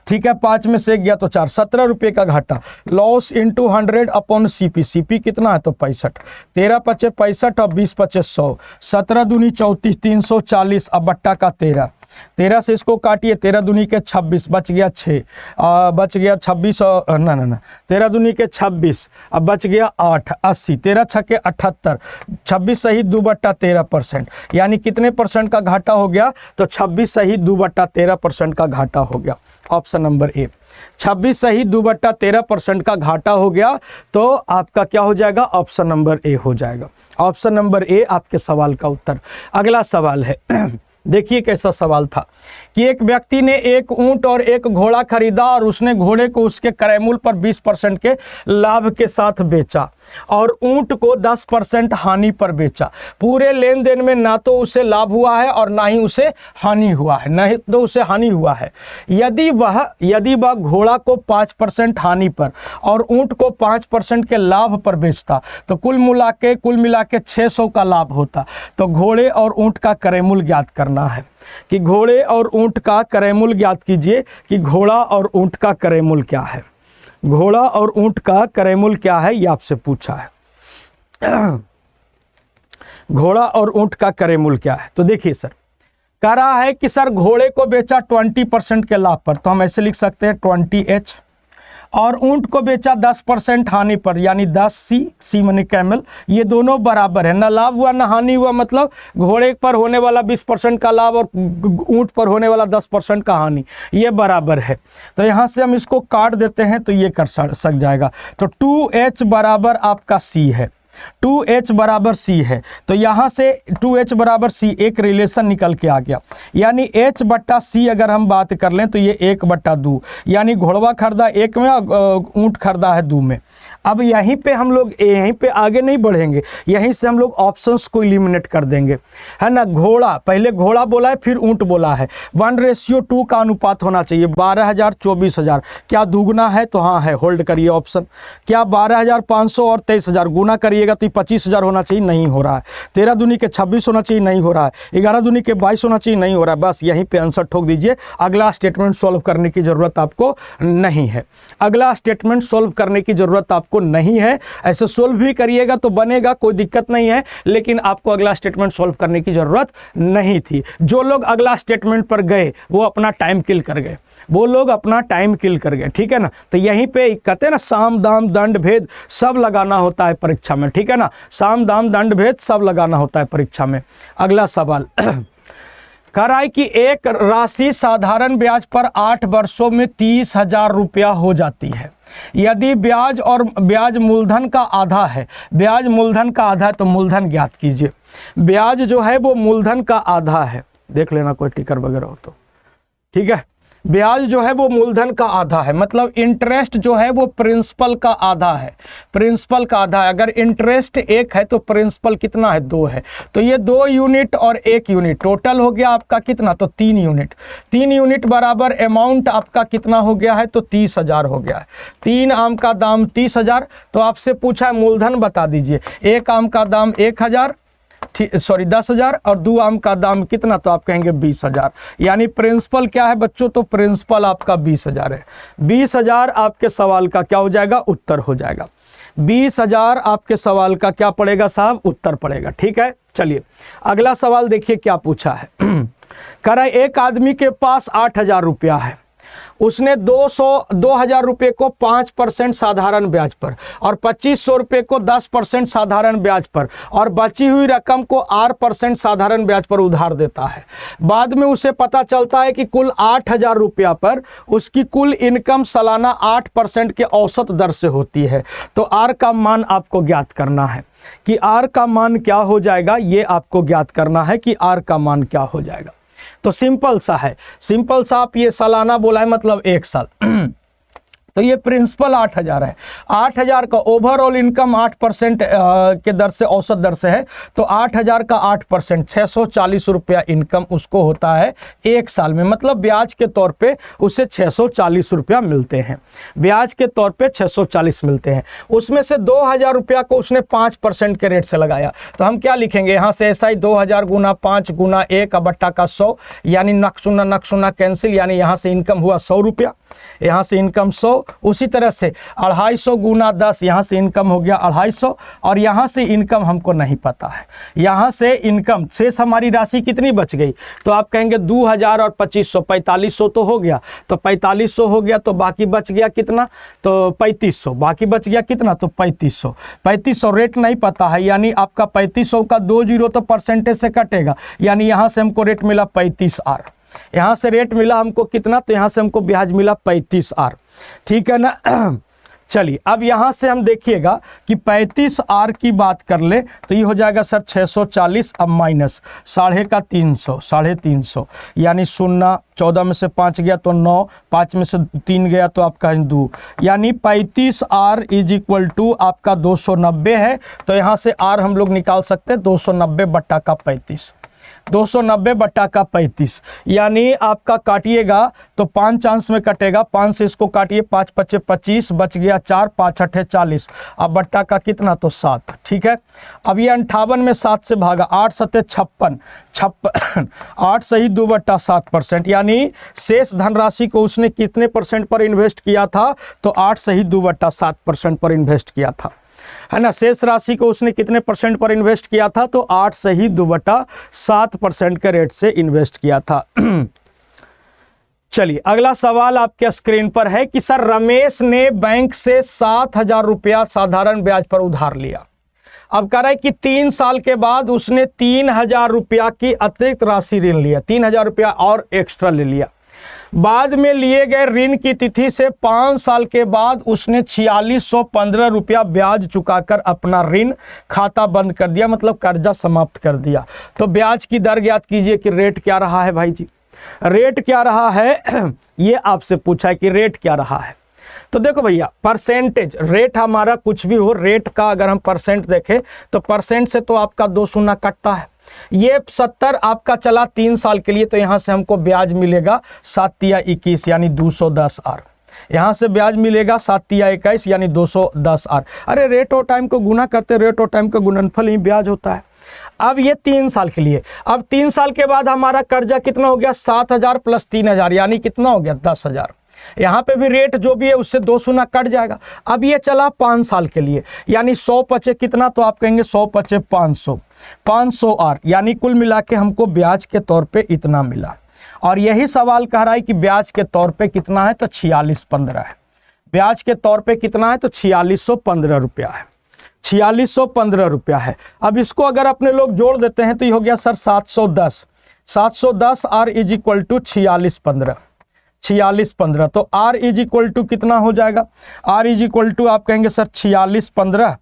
ठीक है, 5 में से 1 गया तो 4, 17 रुपये का घाटा। Loss into 100 upon CP, CP कितना है तो 65, 13 पचे 65 और 20 पचे 100, 17 दूनी 34, 340, अब बट्टा का 13, 13 से इसको काटिए, 13 दूनी के 26, बच गया 6, बच गया 26 और ना 13 दूनी के 26, अब बच गया 8, 80, 13 छक्के 78, 26 सही 2/13%, यानी कितने परसेंट का घाटा हो गया, तो 26 सही 2/13% का घाटा हो गया। ऑप्शन नंबर ए, 26 सही 2/13% का घाटा हो गया, तो आपका क्या हो जाएगा, ऑप्शन नंबर ए हो जाएगा। ऑप्शन नंबर ए आपके सवाल का उत्तर। अगला सवाल है देखिए कैसा सवाल था कि एक व्यक्ति ने एक ऊंट और एक घोड़ा खरीदा और उसने घोड़े को उसके क्रय मूल्य पर 20% के लाभ के साथ बेचा और ऊंट को 10% हानि पर बेचा। पूरे लेन देन में ना तो उसे लाभ हुआ है और ना ही उसे हानि हुआ है, नहीं तो उसे हानि हुआ है। यदि वह घोड़ा को 5% हानि पर और ऊंट को 5% के लाभ पर बेचता तो कुल मिला के 600 का लाभ होता। तो घोड़े और ऊंट का क्रय मूल्य ज्ञात करना है कि घोड़े और ऊंट का क्रय मूल्य ज्ञात कीजिए कि घोड़ा और ऊंट का क्रय मूल्य क्या है। घोड़ा और ऊंट का क्रय मूल्य क्या है ये आपसे पूछा है। घोड़ा और ऊंट का क्रय मूल्य क्या है, तो देखिए सर कह रहा है कि सर घोड़े को बेचा 20% के लाभ पर, तो हम ऐसे लिख सकते हैं 20H, और ऊंट को बेचा 10% हानि पर यानी 10C माने कैमल। ये दोनों बराबर है, ना लाभ हुआ ना हानि हुआ, मतलब घोड़े पर होने वाला 20% का लाभ और ऊंट पर होने वाला 10% का हानि, ये बराबर है। तो यहाँ से हम इसको काट देते हैं तो ये कर सक जाएगा। तो 2H बराबर आपका C है, 2H बराबर C है, तो यहाँ से 2H बराबर C एक रिलेशन निकल के आ गया, यानी H बट्टा C अगर हम बात कर लें तो ये 1/2, यानी घोड़वा खरीदा 1 में और ऊंट खरीदा है 2 में। अब यहीं पे हम लोग यहीं पे आगे नहीं बढ़ेंगे, यहीं से हम लोग ऑप्शंस को इलिमिनेट कर देंगे, है ना। घोड़ा पहले घोड़ा बोला है फिर ऊंट बोला है, 1:2 का अनुपात होना चाहिए। 12,000 24,000 क्या दुगुना है, तो हाँ है, होल्ड करिए ऑप्शन। क्या 12,500 और 23,000 गुना करिएगा तो 25,000 होना चाहिए, नहीं हो रहा है। 13 दूनी के 26 होना चाहिए, नहीं हो रहा है। 11 दूनी के 22 होना चाहिए, नहीं हो रहा है। बस यहीं पे आंसर ठोक दीजिए, अगला स्टेटमेंट सॉल्व करने की ज़रूरत आपको नहीं है। अगला स्टेटमेंट सॉल्व करने की ज़रूरत आपको नहीं है। ऐसे सॉल्व भी करिएगा तो बनेगा, कोई दिक्कत नहीं है, लेकिन आपको अगला स्टेटमेंट सॉल्व करने की ज़रूरत नहीं थी। जो लोग अगला स्टेटमेंट पर गए वो अपना टाइम किल कर गए, वो लोग अपना टाइम किल कर गए, ठीक है ना। तो यहीं पे कहते हैं ना, साम दाम दंड भेद सब लगाना होता है परीक्षा में, ठीक है ना। साम दाम दंड भेद सब लगाना होता है परीक्षा में। अगला सवाल कह रहा है कि एक राशि साधारण ब्याज पर 8 वर्षों में 30,000 रुपया हो जाती है। यदि ब्याज और ब्याज मूलधन का आधा है, ब्याज मूलधन का आधा है तो मूलधन ज्ञात कीजिए। ब्याज जो है वो मूलधन का आधा है, देख लेना कोई टिकर वगैरह हो तो, ठीक है। ब्याज जो है वो मूलधन का आधा है, मतलब इंटरेस्ट जो है वो प्रिंसिपल का आधा है, प्रिंसिपल का आधा है। अगर इंटरेस्ट 1 है तो प्रिंसिपल कितना है, 2 है। तो ये 2 यूनिट और 1 यूनिट टोटल हो गया आपका कितना, तो 3 यूनिट। 3 यूनिट बराबर अमाउंट आपका कितना हो गया है, तो 30,000 हो गया है। 3 आम का दाम 30,000। तो आपसे पूछा है मूलधन बता दीजिए। 1 आम का दाम 1,000, 10,000 और 2 आम का दाम कितना, तो आप कहेंगे 20,000। यानी प्रिंसिपल क्या है बच्चों, तो प्रिंसिपल आपका 20,000 है। 20,000 आपके सवाल का क्या हो जाएगा, उत्तर हो जाएगा। 20,000 आपके सवाल का क्या पड़ेगा साहब, उत्तर पड़ेगा। ठीक है, चलिए अगला सवाल देखिए क्या पूछा है। कह रहा है एक आदमी के पास 8,000 रुपया है, उसने 2,000 रुपये को 5% साधारण ब्याज पर और 2,500 रुपये को 10% साधारण ब्याज पर और बची हुई रकम को 8% साधारण ब्याज पर उधार देता है। बाद में उसे पता चलता है कि कुल 8,000 रुपया पर उसकी कुल इनकम सालाना 8% के औसत दर से होती है। तो आर का मान आपको ज्ञात करना है कि आर का मान क्या हो जाएगा, ये आपको ज्ञात करना है कि आर का मान क्या हो जाएगा। तो सिंपल सा है, सिंपल सा। आप ये सालाना बोला है मतलब 1 साल। तो ये प्रिंसिपल 8,000 है। 8,000 का ओवरऑल इनकम 8% के दर से, औसत दर से है। तो 8,000 का 8% 640 रुपया इनकम उसको होता है 1 साल में, मतलब ब्याज के तौर पे उसे 640 रुपया मिलते हैं। ब्याज के तौर पे 640 मिलते हैं। उसमें से 2,000 रुपया को उसने 5% के रेट से लगाया। तो हम क्या लिखेंगे यहाँ से, ऐसा ही 2,000 गुना 5 गुना 1 बट्टा का 100, यानी नक्शुना कैंसिल, यानी यहाँ से इनकम हुआ 100 रुपया, यहाँ से इनकम 100। उसी तरह से 250 गुना 10, यहाँ से इनकम हो गया 250 और यहाँ से इनकम हमको नहीं पता है। यहाँ से इनकम शेष हमारी राशि कितनी बच गई, तो आप कहेंगे 2,000 और 2,500, 4,500 तो हो गया। तो 4,500 हो गया तो बाकी बच गया कितना, तो 3,500। बाकी बच गया कितना, तो 3,500। 3,500 रेट नहीं पता है, यानी आपका 3,500 का 2 जीरो तो परसेंटेज से कटेगा, यानी यहाँ से हमको रेट मिला 35R। यहाँ से रेट मिला हमको कितना, तो यहाँ से हमको ब्याज मिला 35R। ठीक है ना। चलिए अब यहाँ से हम देखिएगा कि 35R की बात कर ले तो ये हो जाएगा सर 640, अब माइनस 350, यानी 0, 14 में से 5 गया तो 9, 5 में से 3 गया तो आपका 2, यानी 35R इज इक्वल टू आपका 290 है। तो यहाँ से R हम लोग निकाल सकते हैं 290 बट्टा का 35, 290 बट्टा का 35, यानी आपका काटिएगा तो 5 चांस में कटेगा, 5 से इसको काटिए, 5 पच्चे 25, बच गया 4, 5 अठे 40, अब बट्टा का कितना, तो 7। ठीक है, अब ये 58 में 7 से भागा, 8 सत्ते 56, 8 सही 2/7%, यानी शेष धनराशि को उसने कितने % पर इन्वेस्ट किया था, तो 8 सही 2/7% पर इन्वेस्ट किया था, है ना। शेष राशि को उसने कितने % पर इन्वेस्ट किया था, तो 8 सही 2/7% के रेट से इन्वेस्ट किया था। चलिए अगला सवाल आपके स्क्रीन पर है कि सर रमेश ने बैंक से 7,000 रुपया साधारण ब्याज पर उधार लिया। अब कह रहा है कि 3 साल के बाद उसने 3,000 रुपया की अतिरिक्त राशि ऋण लिया, 3,000 रुपया और एक्स्ट्रा ले लिया। बाद में लिए गए ऋण की तिथि से 5 साल के बाद उसने 4,615 रुपया ब्याज चुकाकर अपना ऋण खाता बंद कर दिया, मतलब कर्जा समाप्त कर दिया। तो ब्याज की दर ज्ञात कीजिए कि रेट क्या रहा है भाई जी, रेट क्या रहा है ये आपसे पूछा है कि रेट क्या रहा है। तो देखो भैया परसेंटेज, रेट हमारा कुछ भी हो, रेट का अगर हम परसेंट देखें तो परसेंट से तो आपका 2 शून्य कटता है। ये 70 आपका चला 3 साल के लिए, तो यहाँ से हमको ब्याज मिलेगा 7 तिया 21 यानी 210R। यहाँ से ब्याज मिलेगा 7 तिया 21 यानी 210R। अरे रेट और टाइम को गुना करते, रेट और टाइम का गुणनफल ही ब्याज होता है। अब ये 3 साल के लिए, अब 3 साल के बाद हमारा कर्जा कितना हो गया, 7,000 प्लस 3,000 यानी कितना हो गया 10,000। यहाँ पे भी रेट जो भी है उससे 2 शून्य कट जाएगा। अब ये चला 5 साल के लिए, यानी 100 पचे कितना, तो आप कहेंगे 100 पचे 500, 500R, यानी कुल मिला के हमको ब्याज के तौर पे इतना मिला। और यही सवाल कह रहा है कि ब्याज के तौर पे कितना है, तो 4615 है। ब्याज के तौर पे कितना है, तो 4615 रुपया है, 4615 रुपया है। अब इसको अगर अपने लोग जोड़ देते हैं तो ये हो गया sir 710, 710R is equal to 4615, 4615। तो R इज इक्वल टू कितना हो जाएगा, R इज इक्वल टू आप कहेंगे सर 4615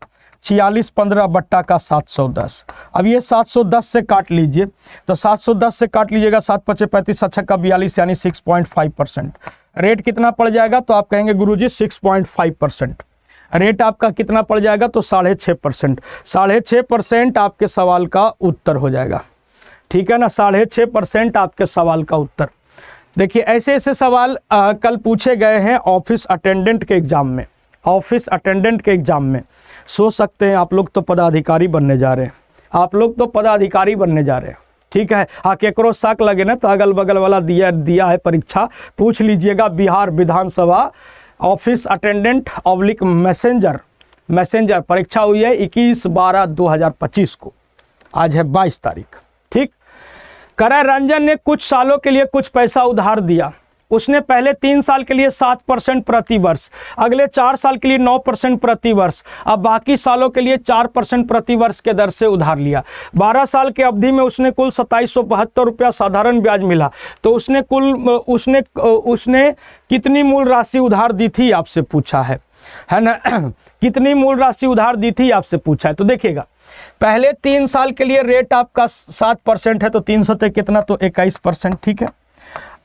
4615 बट्टा का 710। अब ये 710 से काट लीजिए, तो 710 से काट लीजिएगा, 7 पचे 35, 6 का 42 यानी 6.5%। रेट कितना पड़ जाएगा, तो आप कहेंगे गुरुजी 6.5%। रेट आपका कितना पड़ जाएगा, तो 6.5%। 6.5% आपके सवाल का उत्तर हो जाएगा, ठीक है ना, 6.5% आपके सवाल का उत्तर। देखिए ऐसे ऐसे सवाल कल पूछे गए हैं ऑफिस अटेंडेंट के एग्जाम में। ऑफिस अटेंडेंट के एग्जाम में सोच सकते हैं आप लोग तो पदाधिकारी बनने जा रहे हैं, आप लोग तो पदाधिकारी बनने जा रहे हैं, ठीक है। हाँ, केकरो शक लगे ना तो अगल बगल वाला दिया है परीक्षा, पूछ लीजिएगा। बिहार विधानसभा ऑफिस अटेंडेंट ऑब्लिक मैसेंजर परीक्षा हुई है 21/12/2025 को, आज है 22 तारीख, ठीक। करे रंजन ने कुछ सालों के लिए कुछ पैसा उधार दिया। उसने पहले 3 साल के लिए 7% प्रति वर्ष, अगले 4 साल के लिए 9% प्रति वर्ष, अब बाकी सालों के लिए 4% प्रति वर्ष के दर से उधार लिया। 12 साल के अवधि में उसने कुल 2772 रुपया साधारण ब्याज मिला। तो उसने कितनी मूल राशि उधार दी थी आपसे पूछा है ना। कितनी मूल राशि उधार दी थी आपसे पूछा है। तो देखिएगा, पहले 3 साल के लिए रेट आपका 7% है, तो 3 सते कितना, तो 21%, ठीक है।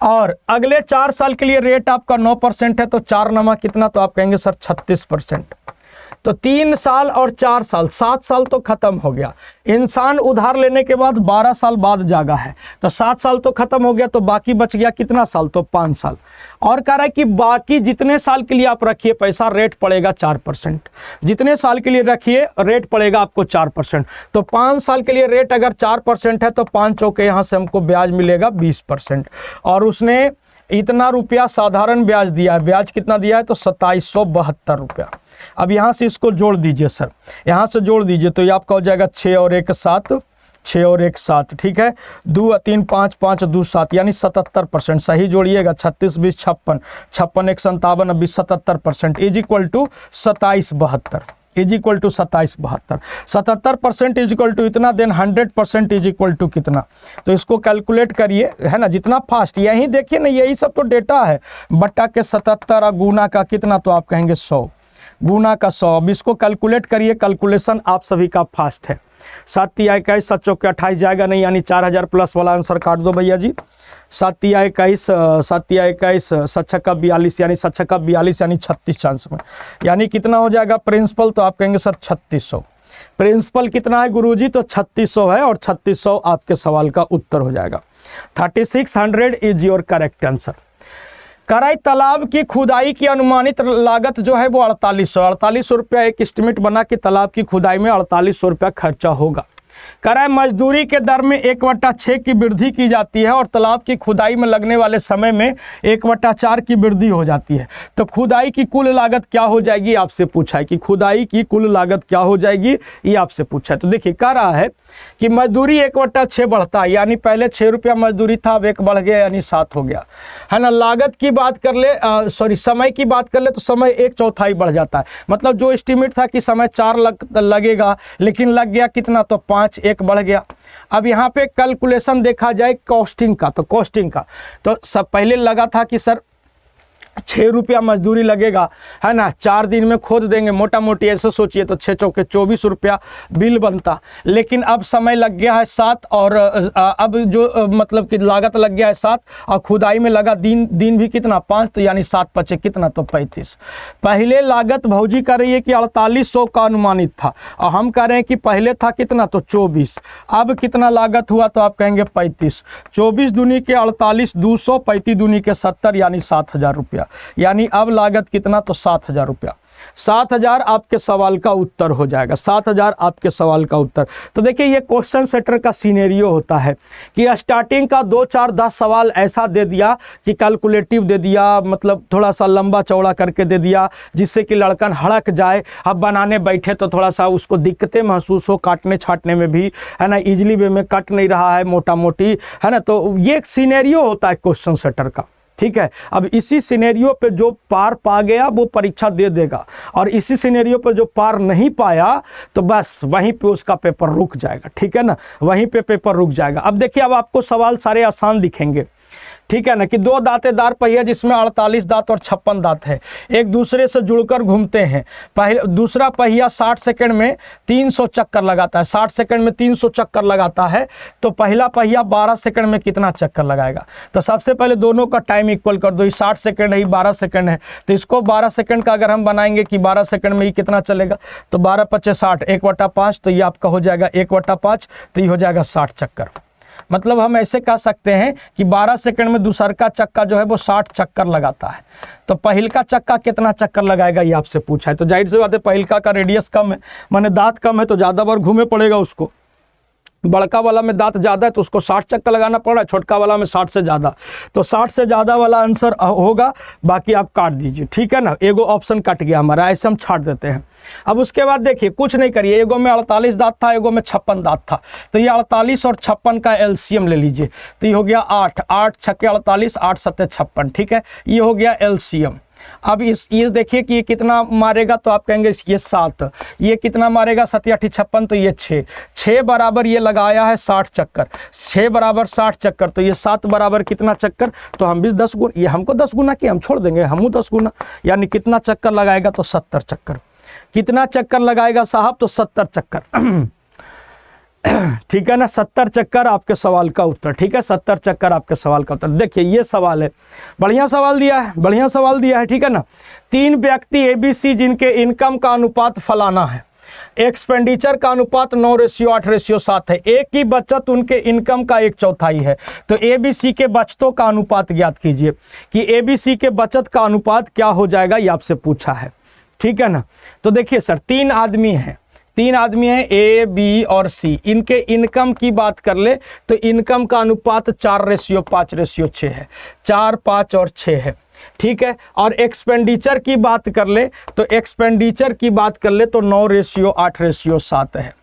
और अगले 4 साल के लिए रेट आपका 9% है, तो 4 नमा कितना, तो आप कहेंगे सर 36%। तो 3 साल और 4 साल, 7 साल तो खत्म हो गया। इंसान उधार लेने के बाद 12 साल बाद जागा है, तो 7 साल तो खत्म हो गया, तो बाकी बच गया कितना साल, तो 5 साल। और कह रहा है कि बाकी जितने साल के लिए आप रखिए पैसा, रेट पड़ेगा 4%। जितने साल के लिए रखिए रेट पड़ेगा आपको 4%। तो 5 साल के लिए रेट अगर 4% है, तो 5 चौके यहाँ से हमको ब्याज मिलेगा 20%। और उसने इतना रुपया साधारण ब्याज दिया है। ब्याज कितना दिया है, तो 2772 रुपया। अब यहाँ से इसको जोड़ दीजिए सर, यहाँ से जोड़ दीजिए, तो ये आपका हो जाएगा 6 और 1 7, 6 और 1 7, ठीक है। 2 3 5 5 2 7 यानी 77%। सही जोड़िएगा, 36 20 56, 56 1 57, 20 77% is equal to 2772 is equal to 2772। 77% is equal to इतना, देन 100% इज इक्वल टू कितना। तो इसको कैलकुलेट करिए, है ना, जितना फास्ट, यही देखिए ना, यही सब तो डेटा है। बट्टा के 77 और गुना का कितना, तो आप कहेंगे 100, गुना का 100। अब इसको कैलकुलेट करिए, कैलकुलेशन आप सभी का फास्ट है। 7 तिया 21, 7 चौके 28 जाएगा नहीं, यानी 4000 प्लस वाला आंसर काट दो भैया जी। 7 तिया 21, 7 तिया 21, 7 छक्का 42 यानी 7 छक्का 42 यानी 36 चांस में, यानी कितना हो जाएगा प्रिंसिपल, तो आप कहेंगे सर 3600। प्रिंसिपल कितना है गुरुजी, तो 3600 है, और 3600 आपके सवाल का उत्तर हो जाएगा। 3600 इज योर करेक्ट आंसर। कराई तालाब की खुदाई की अनुमानित लागत जो है वो 4800 रुपया एक एस्टिमेट बना कि तालाब की खुदाई में 4800 रुपया खर्चा होगा। कराए मजदूरी के दर में 1/6 की वृद्धि की जाती है और तालाब की खुदाई में लगने वाले समय में 1/4 की वृद्धि हो जाती है। तो खुदाई की कुल लागत क्या हो जाएगी आपसे पूछा है, कि खुदाई की कुल लागत क्या हो जाएगी, ये आपसे पूछा है। तो देखिए कह रहा है कि मजदूरी 1/6 बढ़ता है, यानी पहले 6 रुपया मजदूरी था, अब 1 बढ़ गया यानी 7 हो गया, है ना। लागत की बात कर ले, समय की बात कर ले, तो समय 1/4 बढ़ जाता है। मतलब जो एस्टिमेट था कि समय 4 लगेगा, लेकिन लग गया कितना, तो 5, 1 बढ़ गया। अब यहाँ पे कैलकुलेशन देखा जाए कॉस्टिंग का, तो सब पहले लगा था कि सर 6 रुपया मजदूरी लगेगा, है ना, 4 दिन में खोद देंगे, मोटा मोटी ऐसे सोचिए, तो 6 चौके 24 रुपया बिल बनता। लेकिन अब समय लग गया है 7, और अब जो मतलब कि लागत लग गया है 7, और खुदाई में लगा दिन भी कितना 5, तो यानी 7 पचे कितना, तो 35। पहले लागत भौजी कर रही है कि 4800 का अनुमानित था, और हम कह रहे हैं कि पहले था कितना, तो 24। अब कितना लागत हुआ, तो आप कहेंगे 35। 24 दूनी के 48, 200, 35 दूनी के 70 यानी 7000 रुपया, यानी अब लागत कितना, तो 7000 रुपया। 7000 आपके सवाल का उत्तर हो जाएगा, 7000 आपके सवाल का उत्तर। तो देखिए ये क्वेश्चन सेटर का सिनेरियो होता है कि स्टार्टिंग का 2 4 10 सवाल ऐसा दे दिया कि कैलकुलेटिव दे दिया, मतलब थोड़ा सा लंबा चौड़ा करके दे दिया, जिससे कि लड़कन हड़क जाए। अब बनाने बैठे तो थोड़ा सा उसको दिक्कतें महसूस हो, काटने छाटने में भी, है ना, इजीली वे में कट नहीं रहा है मोटा मोटी, है ना। तो ये एक सिनेरियो होता है क्वेश्चन सेटर का, ठीक है। अब इसी सिनेरियो पे जो पार पा गया वो परीक्षा दे देगा, और इसी सिनेरियो पे जो पार नहीं पाया तो बस वहीं पे उसका पेपर रुक जाएगा, ठीक है ना, वहीं पे पेपर रुक जाएगा। अब देखिए, अब आपको सवाल सारे आसान दिखेंगे। ठीक है ना, कि दो दांतेदार पहिया जिसमें 48 दांत और 56 दांत है, एक दूसरे से जुड़कर घूमते हैं। दूसरा पहिया 60 सेकंड में 300 चक्कर लगाता है, 60 सेकंड में 300 चक्कर लगाता है, तो पहला पहिया 12 सेकंड में कितना चक्कर लगाएगा। तो सबसे पहले दोनों का टाइम इक्वल कर दो, 60 सेकंड है, 12 सेकंड है, तो इसको 12 सेकंड का अगर हम बनाएंगे कि 12 सेकंड में ये कितना चलेगा, तो 12 पच्चे 60, 1/5, तो ये आपका हो जाएगा 1/5, तो ये हो जाएगा 60 चक्कर। मतलब हम ऐसे कह सकते हैं कि 12 सेकंड में दूसर का चक्का जो है वो 60 चक्कर लगाता है। तो पहिल का चक्का कितना चक्कर लगाएगा ये आपसे पूछा है। तो जाहिर सी बात है पहिल का रेडियस कम है, माने दांत कम है, तो ज़्यादा बार घूमे पड़ेगा उसको। बड़का वाला में दांत ज़्यादा है तो उसको 60 चक्कर लगाना पड़ रहा है, छोटका वाला में 60 से ज़्यादा, तो 60 से ज़्यादा वाला आंसर होगा। बाकी आप काट दीजिए, ठीक है ना, एगो ऑप्शन कट गया हमारा, ऐसे हम छाट देते हैं। अब उसके बाद देखिए कुछ नहीं करिए, एगो में 48 दांत था, एगो में 56 दांत था, तो ये 48 और 56 का एलसीएम ले लीजिए, तो ये हो गया 8, 8 छक्के 48, 8 सत्ते 56, ठीक है, ये हो गया एलसीएम। अब ये देखिए कि ये कितना मारेगा, तो आप कहेंगे ये 7, ये कितना मारेगा 7 8 56, तो ये 6 बराबर ये लगाया है 60 चक्कर, 6 बराबर 60 चक्कर, तो ये 7 बराबर कितना चक्कर, तो हम भी 10 गुना, ये हमको 10 गुना किया, हम छोड़ देंगे, हम 10 गुना, यानी कितना चक्कर लगाएगा, तो 70 चक्कर। कितना चक्कर लगाएगा साहब, तो 70 चक्कर। ठीक है ना, 70 चक्कर आपके सवाल का उत्तर, ठीक है, 70 चक्कर आपके सवाल का उत्तर। देखिए ये सवाल है, बढ़िया सवाल दिया है, बढ़िया सवाल दिया है, ठीक है ना। 3 व्यक्ति ABC जिनके इनकम का अनुपात फलाना है, एक्सपेंडिचर का अनुपात 9:8:7 है, एक की बचत उनके इनकम का 1/4 है, तो ABC के बचतों का अनुपात ज्ञात कीजिए कि ABC के बचत का अनुपात क्या हो जाएगा, ये आपसे पूछा है, ठीक है ना। तो देखिए सर 3 आदमी हैं, 3 आदमी हैं A, B और C, इनके इनकम की बात कर ले तो इनकम का अनुपात 4:5:6 है, 4, 5 और 6 है, ठीक है। और एक्सपेंडिचर की बात कर ले तो एक्सपेंडिचर की बात कर ले तो 9:8:7 है,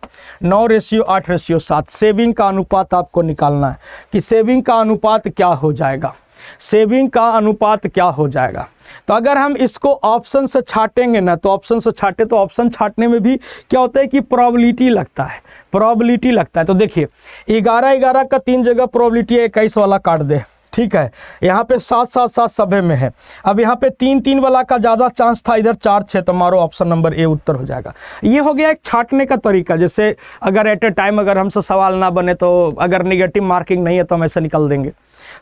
9:8:7। सेविंग का अनुपात आपको निकालना है कि सेविंग का अनुपात क्या हो जाएगा, सेविंग का अनुपात क्या हो जाएगा। तो अगर हम इसको ऑप्शन से छाटेंगे ना, तो ऑप्शन से छाटे तो ऑप्शन छाटने में भी क्या होता है कि प्रोबेबिलिटी लगता है, प्रोबेबिलिटी लगता है। तो देखिए 11 का 3 जगह प्रोबेबिलिटी है, 21 वाला काट दे, ठीक है। यहाँ पे 7 सभे में है, अब यहाँ पे 3 वाला का ज़्यादा चांस था, इधर 4 6, तो हमारा ऑप्शन नंबर ए उत्तर हो जाएगा। ये हो गया एक छाटने का तरीका, जैसे अगर एट ए टाइम अगर हमसे सवाल ना बने तो अगर निगेटिव मार्किंग नहीं है तो हम ऐसे निकल देंगे,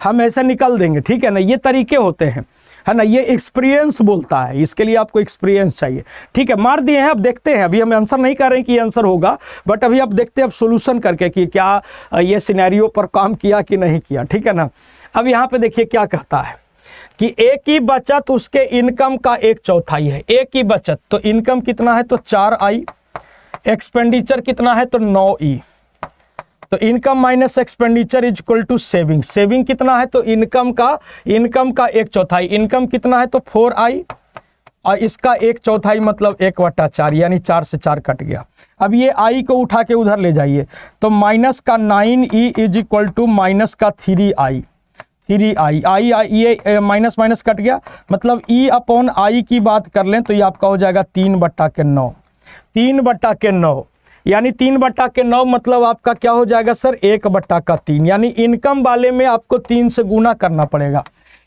हम ऐसे निकल देंगे, ठीक है ना। ये तरीके होते हैं, है ना, ये एक्सपीरियंस बोलता है, इसके लिए आपको एक्सपीरियंस चाहिए, ठीक है। मार दिए हैं, अब देखते हैं, अभी हम आंसर नहीं कर रहे हैं कि ये आंसर होगा, बट अभी आप देखते हैं अब सोल्यूशन करके कि क्या ये सिनेरियो पर काम किया कि नहीं किया, ठीक है ना। अब यहाँ पे देखिए क्या कहता है कि A की बचत उसके इनकम का 1/4 है, A की बचत, तो इनकम कितना है तो 4I, एक्सपेंडिचर कितना है तो 9E, तो income minus expenditure is equal to saving, saving कितना है तो इनकम का 1/4, इनकम कितना है तो 4I और इसका 1/4 मतलब 1/4, यानी 4 से 4 कट गया। अब ये I को उठा के उधर ले जाइए तो माइनस का 9E is equal to minus का 3I, ये माइनस माइनस कट गया, मतलब E/I की बात कर लें तो ये आपका हो जाएगा 3/9, 3/9, यानी 3/9 मतलब आपका क्या हो जाएगा सर 1/3, यानी इनकम वाले में आपको 3 से गुना करना पड़ेगा।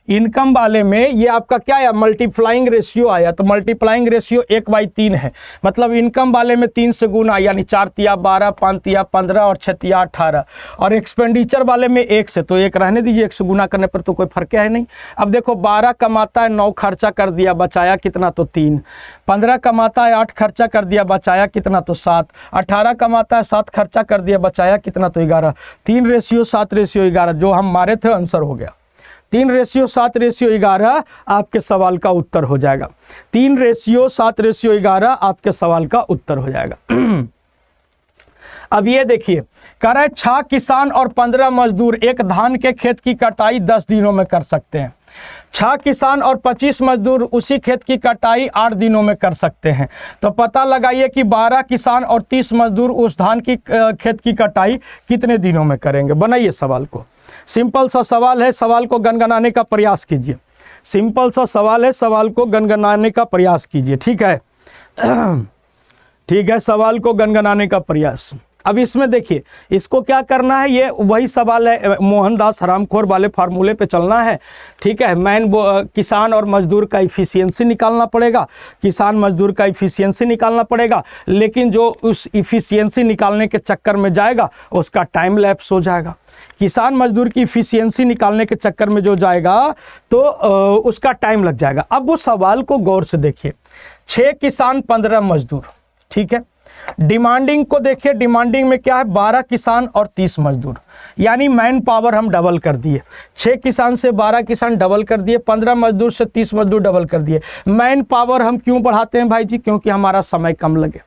इनकम वाले में ये आपका क्या आया, मल्टीप्लाइंग रेशियो आया, तो मल्टीप्लाइंग रेशियो 1/3 है, मतलब इनकम वाले में 3 से गुना, यानी 4 तिया 12, 5 तिया 15 और 6 तिया 18, और एक्सपेंडिचर वाले में 1 से, तो 1 रहने दीजिए, 1 से गुना करने पर तो कोई फर्क है नहीं। अब देखो 12 कमाता है 9 खर्चा कर दिया, बचाया कितना तो 3, 15 कमाता है 8 खर्चा कर दिया, बचाया कितना तो 7, 18 कमाता है 7 खर्चा कर दिया, बचाया कितना तो 11, 3:7:11 जो हम मारे थे आंसर हो गया, 3:7:11 आपके सवाल का उत्तर हो जाएगा, 3:7:11 आपके सवाल का उत्तर हो जाएगा। अब ये देखिए कह रहा है 6 किसान और 15 मजदूर एक धान के खेत की कटाई 10 दिनों में कर सकते हैं, 6 किसान और 25 मजदूर उसी खेत की कटाई 8 दिनों में कर सकते हैं, तो पता लगाइए कि 12 किसान और 30 मजदूर उस धान की खेत की कटाई कितने दिनों में करेंगे। बनाइए सवाल को, सिंपल सा सवाल है, सवाल को गनगनाने का प्रयास कीजिए, सिंपल सा सवाल है, सवाल को गनगनाने का प्रयास कीजिए, ठीक है, ठीक है, सवाल को गनगनाने का प्रयास। अब इसमें देखिए, इसको क्या करना है, ये वही सवाल है, मोहनदास हरामखोर वाले फार्मूले पे चलना है, ठीक है। किसान और मजदूर का इफ़िशियंसी निकालना पड़ेगा, किसान मजदूर का इफ़िशियंसी निकालना पड़ेगा, लेकिन जो उस इफ़िशियंसी निकालने के चक्कर में जाएगा उसका टाइम लैप्स हो जाएगा। किसान मजदूर की इफ़िशियंसी निकालने के चक्कर में जो जाएगा तो उसका टाइम लग जाएगा। अब वो सवाल को गौर से देखिए, 6 किसान 15 मजदूर, ठीक है। डिमांडिंग को देखिए, डिमांडिंग में क्या है, 12 किसान और 30 मजदूर, यानी मैन पावर हम डबल कर दिए। 6 किसान से 12 किसान डबल कर दिए, 15 मजदूर से 30 मजदूर डबल कर दिए। मैन पावर हम क्यों बढ़ाते हैं भाई जी? क्योंकि हमारा समय कम लगे।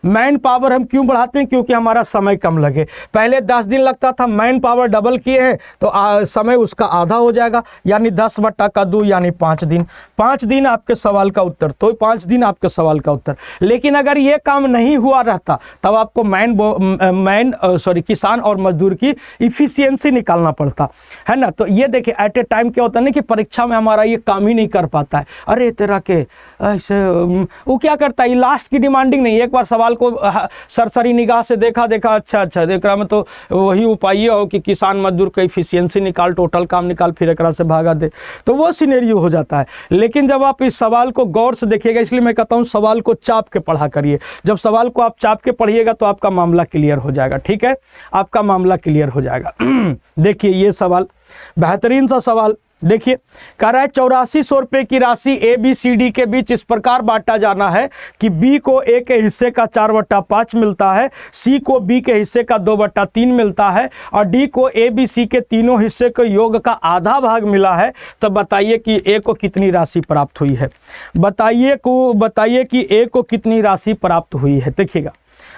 मैन पावर हम क्यों बढ़ाते हैं? क्योंकि हमारा समय कम लगे। पहले 10 दिन लगता था, मैन पावर डबल किए हैं तो समय उसका आधा हो जाएगा, यानी 10/2 यानी 5 दिन। 5 दिन आपके सवाल का उत्तर, तो 5 दिन आपके सवाल का उत्तर। लेकिन अगर ये काम नहीं हुआ रहता तब आपको किसान और मजदूर की इफ़िशियंसी निकालना पड़ता है ना। तो ये देखिए, एट ए टाइम क्या होता है ना कि परीक्षा में हमारा ये काम ही नहीं कर पाता है। अरे तेरा के ऐसे वो क्या करता है, लास्ट की डिमांडिंग नहीं, एक बार सवाल को सरसरी निगाह से देखा, अच्छा देख रहा मैं तो वही उपाय हो कि किसान मजदूर का इफिशियंसी निकाल, टोटल काम निकाल, फिर एक से भागा दे, तो वो सिनेरियो हो जाता है। लेकिन जब आप इस सवाल को गौर से देखिएगा, इसलिए मैं कहता हूँ सवाल को चाप के पढ़ा करिए। जब सवाल को आप चाप के पढ़िएगा तो आपका मामला क्लियर हो जाएगा, ठीक है, आपका मामला क्लियर हो जाएगा। देखिए ये सवाल बेहतरीन सा सवाल, देखिए कह रहा है 8400 रुपये की राशि ABCD के बीच इस प्रकार बांटा जाना है कि B को A के हिस्से का 4/5 मिलता है, C को B के हिस्से का 2/3 मिलता है और D को ABC के तीनों हिस्से के योग का आधा भाग मिला है। तो बताइए कि A को कितनी राशि प्राप्त हुई है, बताइए कि A को कितनी राशि प्राप्त हुई है। देखिएगा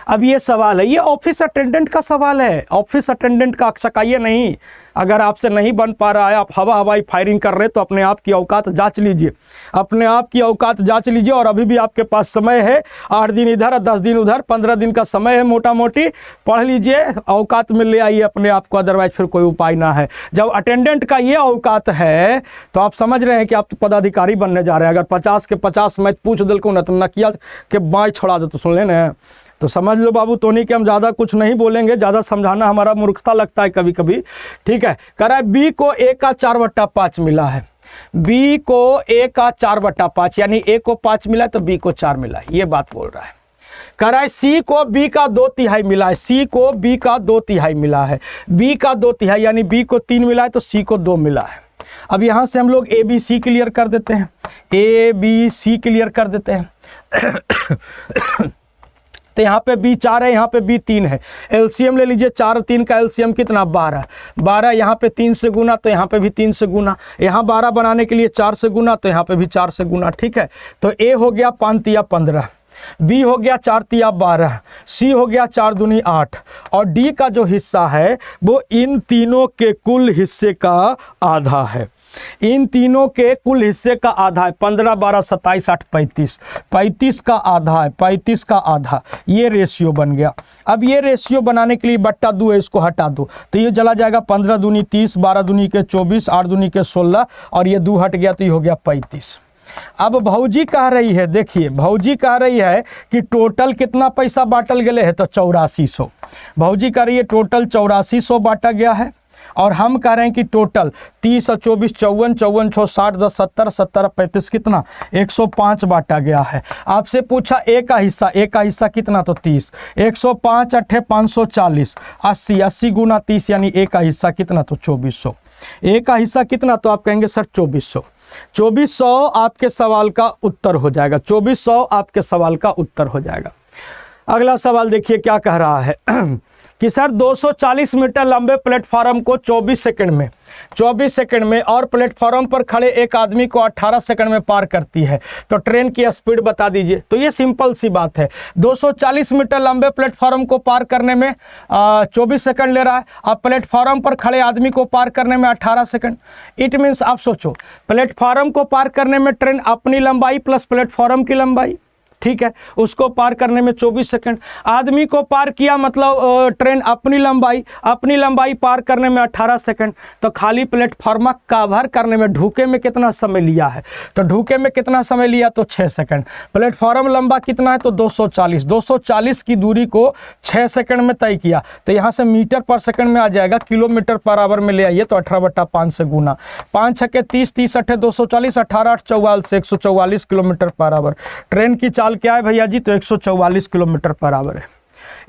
अब ये सवाल है, ये ऑफिस अटेंडेंट का सवाल है, ऑफिस अटेंडेंट का, अक्सकाइए नहीं। अगर आपसे नहीं बन पा रहा है, आप हवाई फायरिंग कर रहे, तो अपने आप की औकात जांच लीजिए, अपने आप की औकात जांच लीजिए। और अभी भी आपके पास समय है, 8 दिन इधर 10 दिन उधर, 15 दिन का समय है, मोटा मोटी पढ़ लीजिए, औकात में ले आइए अपने आप को, अदरवाइज फिर कोई उपाय ना है। जब अटेंडेंट का ये औकात है तो आप समझ रहे हैं कि आप तो पदाधिकारी बनने जा रहे हैं। अगर 50 के 50 मैच पूछ दिल को ना, तो नकिया के बाँय छोड़ा दो, तो सुन लेना, तो समझ लो बाबू, तो नहीं कि हम ज़्यादा कुछ नहीं बोलेंगे, ज़्यादा समझाना हमारा मूर्खता लगता है कभी कभी, ठीक है। कह रहा है B को A का 4/5 मिला है, B को A का 4/5, यानी A को 5 मिला है तो B को 4 मिला है, ये बात बोल रहा है। कह रहा है C को B का 2/3 मिला है, C को B का 2/3 मिला है, B का 2/3 यानी B को 3 मिला है तो C को 2 मिला है। अब यहाँ से हम लोग ABC क्लियर कर देते हैं, ABC क्लियर कर देते हैं। तो यहाँ पे B 4 है, यहाँ पे B 3 है, एलसीएम ले लीजिए, 4 और 3 का एलसीएम कितना, 12 यहाँ पे 3 से गुना तो यहाँ पे भी 3 से गुना, यहाँ 12 बनाने के लिए 4 से गुना तो यहाँ पे भी 4 से गुना, ठीक है। तो A हो गया 5 तिया 15, B हो गया 4 तिया 12, C हो गया 4 दूनी 8 और D का जो हिस्सा है वो इन तीनों के कुल हिस्से का आधा है, इन तीनों के कुल हिस्से का आधा है। 15 12 27 8 35, 35 का आधा है, 35 का आधा, ये रेशियो बन गया। अब ये रेशियो बनाने के लिए बट्टा 2 है, इसको हटा दो तो ये चला जाएगा 15 दूनी 30, 12 दूनी के 24, 8 दूनी के 16 और ये 2 हट गया तो ये हो गया 35। अब भौजी कह रही है, देखिए भौजी कह रही है कि टोटल कितना पैसा बांटल गए है, तो 8400। भौजी कह रही है टोटल 8400 बांटा गया है और हम कह रहे हैं कि टोटल 30 और 24 54, 54 6 60 10 70 70 35 कितना 105 बांटा गया है। आपसे पूछा A का हिस्सा कितना, तो 30, 105 8 540, 80 80 गुना 30 यानी A का हिस्सा कितना, तो 2400। A का हिस्सा कितना, तो आप कहेंगे सर 2400। 2400 आपके सवाल का उत्तर हो जाएगा, 2400 आपके सवाल का उत्तर हो जाएगा। अगला सवाल देखिए क्या कह रहा है कि सर 240 मीटर लंबे प्लेटफॉर्म को 24 सेकंड में और प्लेटफॉर्म पर खड़े एक आदमी को 18 सेकंड में पार करती है, तो ट्रेन की स्पीड बता दीजिए। तो ये सिंपल सी बात है, 240 मीटर लंबे प्लेटफॉर्म को पार करने में 24 सेकंड ले रहा है, अब प्लेटफॉर्म पर खड़े आदमी को पार करने में 18 सेकंड। इट मीन्स आप सोचो, प्लेटफॉर्म को पार करने में ट्रेन अपनी लंबाई प्लस प्लेटफॉर्म की लंबाई ठीक है, उसको पार करने में 24 सेकंड। आदमी को पार किया मतलब ट्रेन अपनी लंबाई पार करने में 18 सेकंड। तो खाली प्लेटफॉर्म कवर करने में ढूके में कितना समय लिया है, तो ढूके में कितना समय लिया, तो 6 सेकंड। प्लेटफॉर्म लंबा कितना है, तो 240 की दूरी को 6 सेकंड में तय किया। तो यहाँ से मीटर पर सेकंड में आ जाएगा, किलोमीटर पर आवर में ले आइए तो 18/5 से गुना, 5 छक्के 30, 30 अट्ठे 240, 18 8 44, 144 किलोमीटर पर आवर। ट्रेन की चाल क्या है भैया जी, तो 144 किलोमीटर पर आवर है।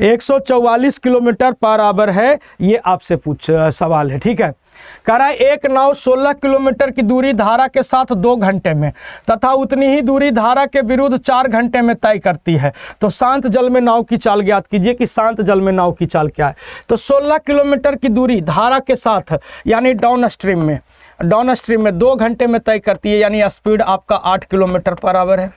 144 किलोमीटर पर आवर है, ये आपसे सवाल है। ठीक है, कह रहा है एक नाव 16 किलोमीटर की दूरी धारा के साथ 2 घंटे में तथा उतनी ही दूरी धारा के विरुद्ध 4 घंटे में तय करती है। तो शांत जल में नाव की चाल ज्ञात कीजिए कि शांत जल में नाव की चाल क्या है। तो 16 किलोमीटर की दूरी धारा के साथ यानी डाउन स्ट्रीम में 2 घंटे में तय करती है, यानी स्पीड आपका 8 किलोमीटर पर आवर है।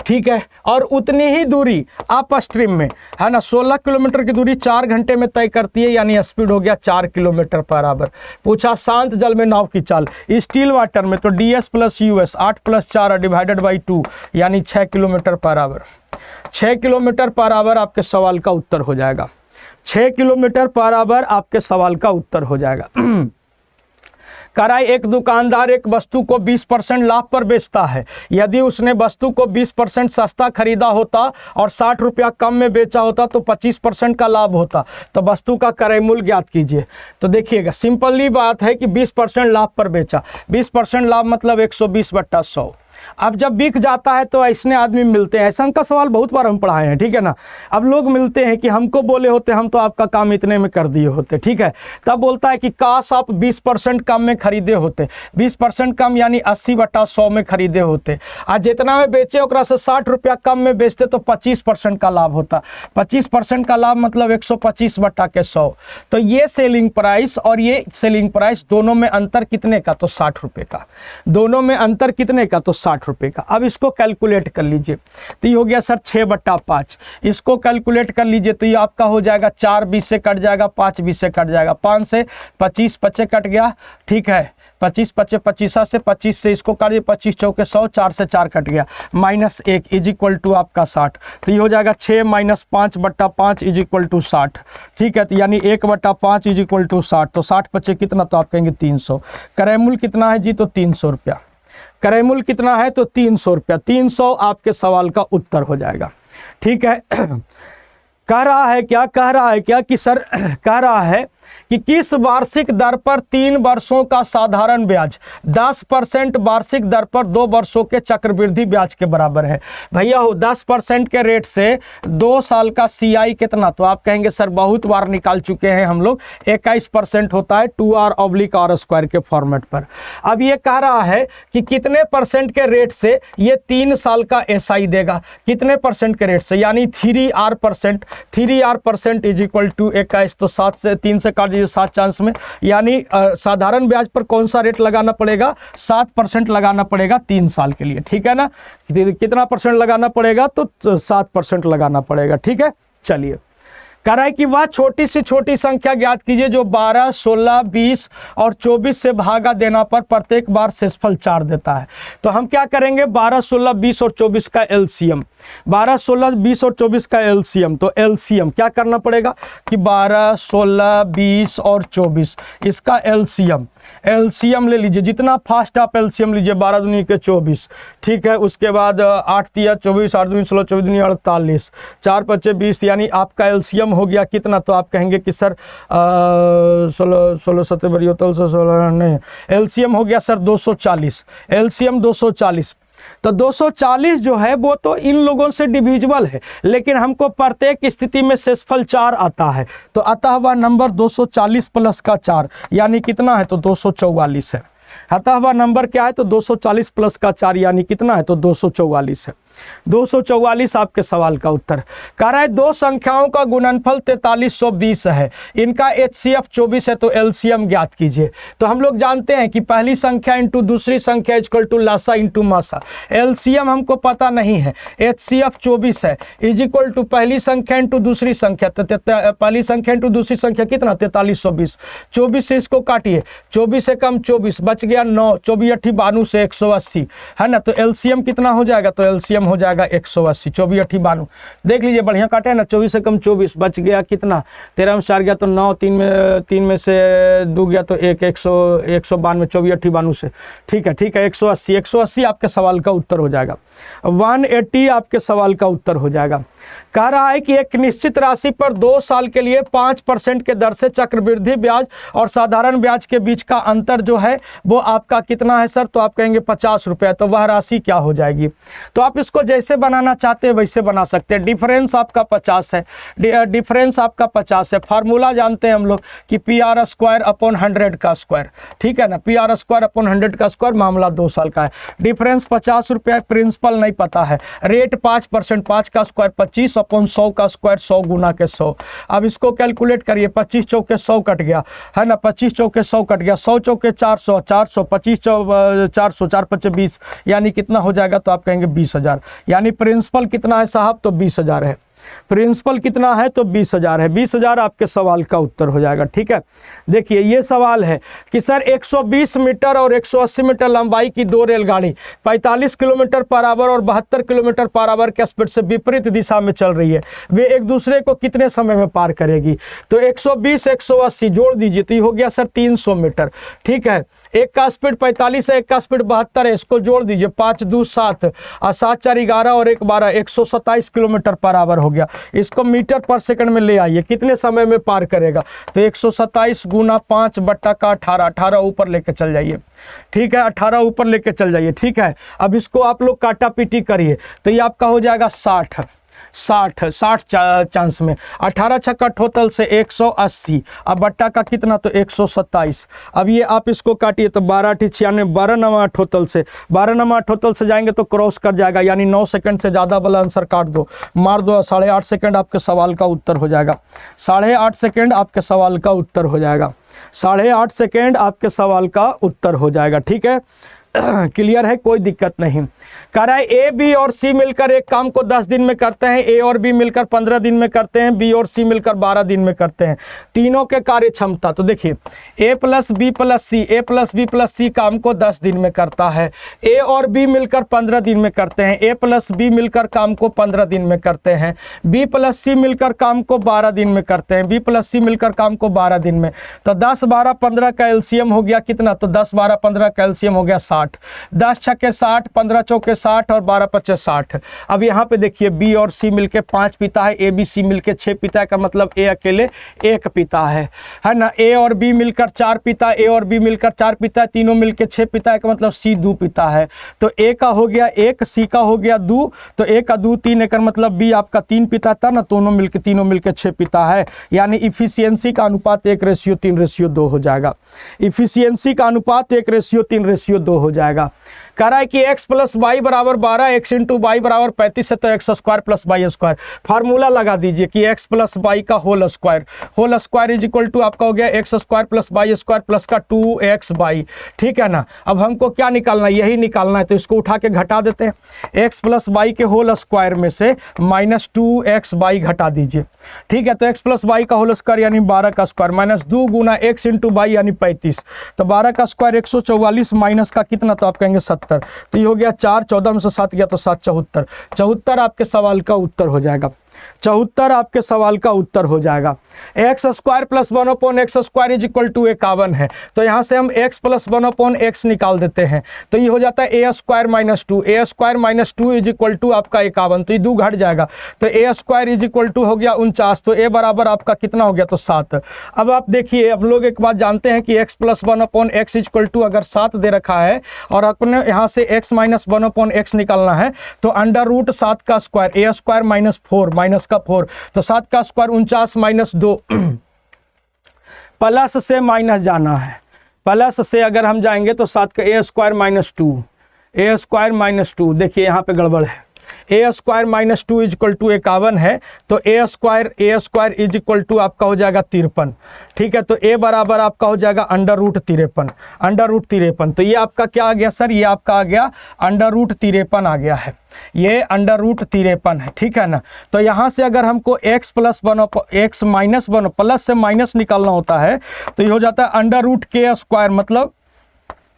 ठीक है, और उतनी ही दूरी अप स्ट्रीम में है ना, 16 किलोमीटर की दूरी 4 घंटे में तय करती है, यानी स्पीड हो गया 4 किलोमीटर पर आवर। पूछा शांत जल में नाव की चाल स्टील वाटर में, तो ds + US 8 + 4 डिवाइडेड बाई 2 यानी 6 kilometre per hour. 6 kilometre per hour आपके सवाल का उत्तर हो जाएगा। 6 किलोमीटर पर आवर आपके सवाल का उत्तर हो जाएगा। कराई एक दुकानदार एक वस्तु को 20% लाभ पर बेचता है। यदि उसने वस्तु को 20% सस्ता खरीदा होता और 60 रुपया कम में बेचा होता तो 25% का लाभ होता। तो वस्तु का क्रय मूल्य ज्ञात कीजिए। तो देखिएगा, सिंपली बात है कि 20% लाभ पर बेचा, 20% लाभ मतलब 120/100। अब जब बिक जाता है तो ऐसने आदमी मिलते हैं, ऐसा का सवाल बहुत बार हम पढ़ाए हैं। ठीक है ना, अब लोग मिलते हैं कि हमको बोले होते हम तो आपका काम इतने में कर दिए होते। ठीक है, तब बोलता है कि काश आप 20% कम में खरीदे होते, 20% कम यानी 80/100 में खरीदे होते, आज जितना में बेचे ओकरा से 60 रुपया कम में बेचते तो 25% का लाभ होता। 25% का लाभ मतलब 125/100। तो ये सेलिंग प्राइस और ये सेलिंग प्राइस दोनों में अंतर कितने का, तो 60 रुपये का। दोनों में अंतर कितने का, तो 60 रुपये का। अब इसको कैलकुलेट कर लीजिए, तो ये हो गया सर 6/5। इसको कैलकुलेट कर लीजिए तो ये आपका हो जाएगा 4 20 से कट जाएगा, 5 20 से कट जाएगा, 5 से 25 25 कट गया। ठीक है, 25 25 25 से 25 से इसको काटिए, 25 चौके 100, 4 से 4 कट गया, -1 इज इक्वल टू आपका 60। तो ये हो जाएगा 6 - 5/5 इज इक्वल टू 60। ठीक है, तो यानी 1/5 इज इक्वल टू 60। तो 60 बचे कितना, तो आप कहेंगे 300। क्रय मूल्य कितना है जी, तो 300 रुपया। क्रय मूल्य कितना है, तो 300 रुपया। 300 आपके सवाल का उत्तर हो जाएगा। ठीक है, कह रहा है क्या कि सर कह रहा है कि किस वार्षिक दर पर 3 वर्षों का साधारण ब्याज 10% वार्षिक दर पर 2 वर्षों के चक्रवृद्धि ब्याज के बराबर है। भैया हो 10% के रेट से 2 साल का CI कितना, तो आप कहेंगे सर बहुत बार निकाल चुके हैं हम लोग, 21% होता है 2r/r² के फॉर्मेट पर। अब ये कह रहा है कि कितने % के रेट से ये 3 साल का SI देगा, कितने % के रेट से, यानी 3r%। 3r% is equal to 21। तो 7 से 3 से काट दीजिए 7 चांस में, यानी साधारण ब्याज पर कौन सा रेट लगाना पड़ेगा, 7% लगाना पड़ेगा 3 साल के लिए। ठीक है ना, कितना % लगाना पड़ेगा, तो 7% लगाना पड़ेगा। ठीक है, चलिए कह रहा है कि वह छोटी से छोटी संख्या ज्ञात कीजिए जो 12, 16, 20 और 24 से भागा देना पर प्रत्येक बार शेषफल 4 देता है। तो हम क्या करेंगे, 12, 16, 20 और 24 का LCM, 12, 16, 20 और 24 का LCM। तो LCM क्या करना पड़ेगा कि 12, 16, 20 और 24 इसका LCM ले लीजिए, जितना फास्ट आप LCM लीजिए, 12 दूनी के 24। ठीक है, उसके बाद 8 तिया 24, 8 दूनी 16, 24 दूनी 48, 4 5 20, यानी आपका LCM हो गया कितना, तो आप कहेंगे कि सर 16 7 16 नहीं, LCM हो गया सर 240। LCM 240। तो 240 जो है वो तो इन लोगों से डिविजिबल है, लेकिन हमको प्रत्येक स्थिति में शेषफल 4 आता है। तो अतः वह नंबर 240 प्लस का 4 यानी कितना है, तो 244 है। अतः वह नंबर क्या है, तो 240 प्लस का 4 यानी कितना है, तो 244 है। 244 आपके सवाल का उत्तर। कह रहा है 2 संख्याओं का गुणनफल 4320 है, इनका HCF 24 है, तो LCM ज्ञात कीजिए। तो हम लोग जानते हैं कि पहली संख्या इंटू दूसरी संख्या इक्वल टू लासा इंटू मासा। LCM हमको पता नहीं है, HCF 24 है, इज इक्वल टू पहली संख्या इंटू दूसरी संख्या, तो पहली संख्या इंटू दूसरी संख्या कितना, 4320। 24 से इसको काटिए, 24 से कम 24 बच गया 9, 24 8 92 से 180 है ना। तो LCM कितना हो जाएगा, तो LCM एलसीएम हो जाएगा 180, 24 8 92। देख लीजिए बढ़िया काटे है ना, 24 से कम 24, बच गया कितना, 13 में 4 गया तो 9, 3 में से 2 गया तो 1, 192, 24 8 92 से। ठीक है 180 आपके सवाल का उत्तर हो जाएगा। 180 आपके सवाल का उत्तर हो जाएगा। कह रहा है कि एक निश्चित राशि पर 2 साल के लिए 5% के दर से चक्रवृद्धि ब्याज और साधारण ब्याज के बीच का अंतर जो है वो आपका कितना है सर, तो आप कहेंगे 50 रुपये। तो वह राशि क्या हो जाएगी, तो आप इसको जैसे बनाना चाहते हैं वैसे बना सकते हैं। डिफरेंस आपका 50 है, डिफरेंस आपका 50 है। फार्मूला जानते हैं हम लोग कि PR²/100 का स्क्वायर, ठीक है ना, PR²/100 का स्क्वायर, मामला 2 साल का है। डिफरेंस 50 रुपये, प्रिंसिपल नहीं पता है, रेट 5%, 5 का स्क्वायर 25/100 का स्क्वायर, 100 गुना के 100। अब इसको कैलकुलेट करिए, 25 चौके 100 कट गया है ना, 25 चौके 100 कट गया, 100 चौके 400, 400, 25 400, 4 5 20, यानी कितना हो जाएगा, तो आप कहेंगे 20,000। यानी प्रिंसिपल कितना है साहब, तो 20,000 है। प्रिंसिपल कितना है, तो 20,000 है। 20,000 आपके सवाल का उत्तर हो जाएगा। ठीक है, देखिए ये सवाल है कि सर 120 मीटर और 180 मीटर लंबाई की 2 रेलगाड़ी 45 किलोमीटर पर आवर और 72 किलोमीटर पर आवर के स्पीड से विपरीत दिशा में चल रही है, वे एक दूसरे को कितने समय में पार करेगी। तो 120 180 जोड़ दीजिए तो ये हो गया सर 300 मीटर। ठीक है, एक का स्पीड 45 है, एक का स्पीड 72 है, इसको जोड़ दीजिए, 5 2 7 और 7 4 11 और 1 12, 127 किलोमीटर पर आवर हो गया। इसको मीटर पर सेकंड में ले आइए, कितने समय में पार करेगा, तो 127 गुना 5 बट्टा का 18, 18 ऊपर लेके चल जाइए। ठीक है, 18 ऊपर लेके चल जाइए। ठीक है, अब इसको आप लोग काटा पीटी करिए तो ये आपका हो जाएगा 60 चांस में, 18 छक्का टोटल से 180, अब बट्टा का कितना, तो 127। अब ये आप इसको काटिए तो 12 8 96, 12 9 टोटल से, 12 9 टोटल से जाएंगे तो क्रॉस कर जाएगा, यानी 9 सेकंड से ज़्यादा वाला आंसर काट दो, मार दो, 8.5 सेकंड आपके सवाल का उत्तर हो जाएगा। 8.5 सेकंड आपके सवाल का उत्तर हो जाएगा। 8.5 सेकंड आपके सवाल का उत्तर हो जाएगा। ठीक है, क्लियर है, कोई दिक्कत नहीं। कह रहा है ए बी और सी मिलकर एक काम को 10 दिन में करते हैं, ए और बी मिलकर 15 दिन में करते हैं, बी और सी मिलकर 12 दिन में करते हैं। तीनों के कार्य क्षमता, तो देखिए ए प्लस बी प्लस सी, ए प्लस बी प्लस सी काम को 10 दिन में करता है, ए और बी मिलकर 15 दिन में करते हैं, ए प्लस बी मिलकर काम को 15 दिन में करते हैं, बी प्लस सी मिलकर काम को 12 दिन में करते हैं, बी प्लस सी मिलकर काम को 12 दिन में। तो 10 12 15 का एलसीएम हो गया कितना, तो 10 12 15 का एलसीएम हो गया 60। 10 छक्के 60, 15 चौके 60 और 12 पच्चे 60। अब यहाँ पे देखिए बी और सी मिलके 5 पीता है, ए बी सी मिलके 6 पीता है, का मतलब ए अकेले 1 पीता है ना। ए और बी मिलकर 4 पीता है, ए और बी मिलकर 4 पीता है, तीनों मिलके 6 पीता है, का मतलब सी 2 पीता है। तो ए का हो गया 1, सी का हो गया 2, तो ए का 2 3 एक मतलब बी आपका 3 पीता था ना, तीनों मिलके 6 पीता है। यानी इफिशियंसी का अनुपात 1:3:2 हो जाएगा। इफिशियंसी का अनुपात 1:3:2 हो जाएगा। कह रहा है कि x प्लस वाई बराबर 12, x इंटू वाई बराबर 35 है, तो x square plus y square. Formula लगा दीजिए कि x प्लस वाई का whole square is equal to आपका हो गया x square plus y square plus का 2x वाई। ठीक है ना, अब हमको क्या निकालना है, यही निकालना है, तो इसको उठा के घटा देते हैं। x प्लस वाई के होल स्क्वायर में से माइनस 2x वाई घटा दीजिए। ठीक है, तो x प्लस वाई का होल स्क्वायर यानी 12 का स्क्वायर माइनस 2 गुना x इंटू वाई यानी 35, तो 12 का स्क्वायर 144 माइनस का कितना, तो आप कहेंगे 70। तो ये हो गया 4, 14 में से 7 गया तो 7 74। 74 आपके सवाल का उत्तर हो जाएगा। 74 आपके सवाल का उत्तर हो जाएगा। X square plus 1/x square is equal to 51 है, तो यहाँ से हम x प्लस 1/x निकाल देते हैं, तो ये हो जाता है a square minus 2, a square minus 2 is equal to आपका 51, तो ये 2 घट जाएगा, तो a square is equal to हो गया 49, तो a बराबर आपका कितना हो गया, तो 7। अब आप देखिए, अब लोग एक बात जानते हैं कि x plus 1/x is equal to अगर 7 दे रखा है और अपने यहाँ से x माइनस 1/x निकालना है, तो अंडर रूट 7 का square, a square minus 4 minus का 4, तो 7 का स्क्वायर 49 माइनस 2 प्लस से माइनस जाना है, प्लस से अगर हम जाएंगे तो 7 का a square minus 2, a square minus 2, देखिए यहाँ पे गड़बड़ है, a square minus 2 is equal to 51 है, तो a square is equal to आपका हो जाएगा 53। ठीक है, तो a बराबर आपका हो जाएगा अंडर रूट 53, तो ये आपका क्या आ गया सर, ये आपका आ गया अंडर रूट 53 आ गया है, ये अंडर रूट 53 है। ठीक है ना, तो यहाँ से अगर हमको x plus 1x minus 1 plus से माइनस निकालना होता है, तो ये हो जाता है अंडर रूट k स्क्वायर मतलब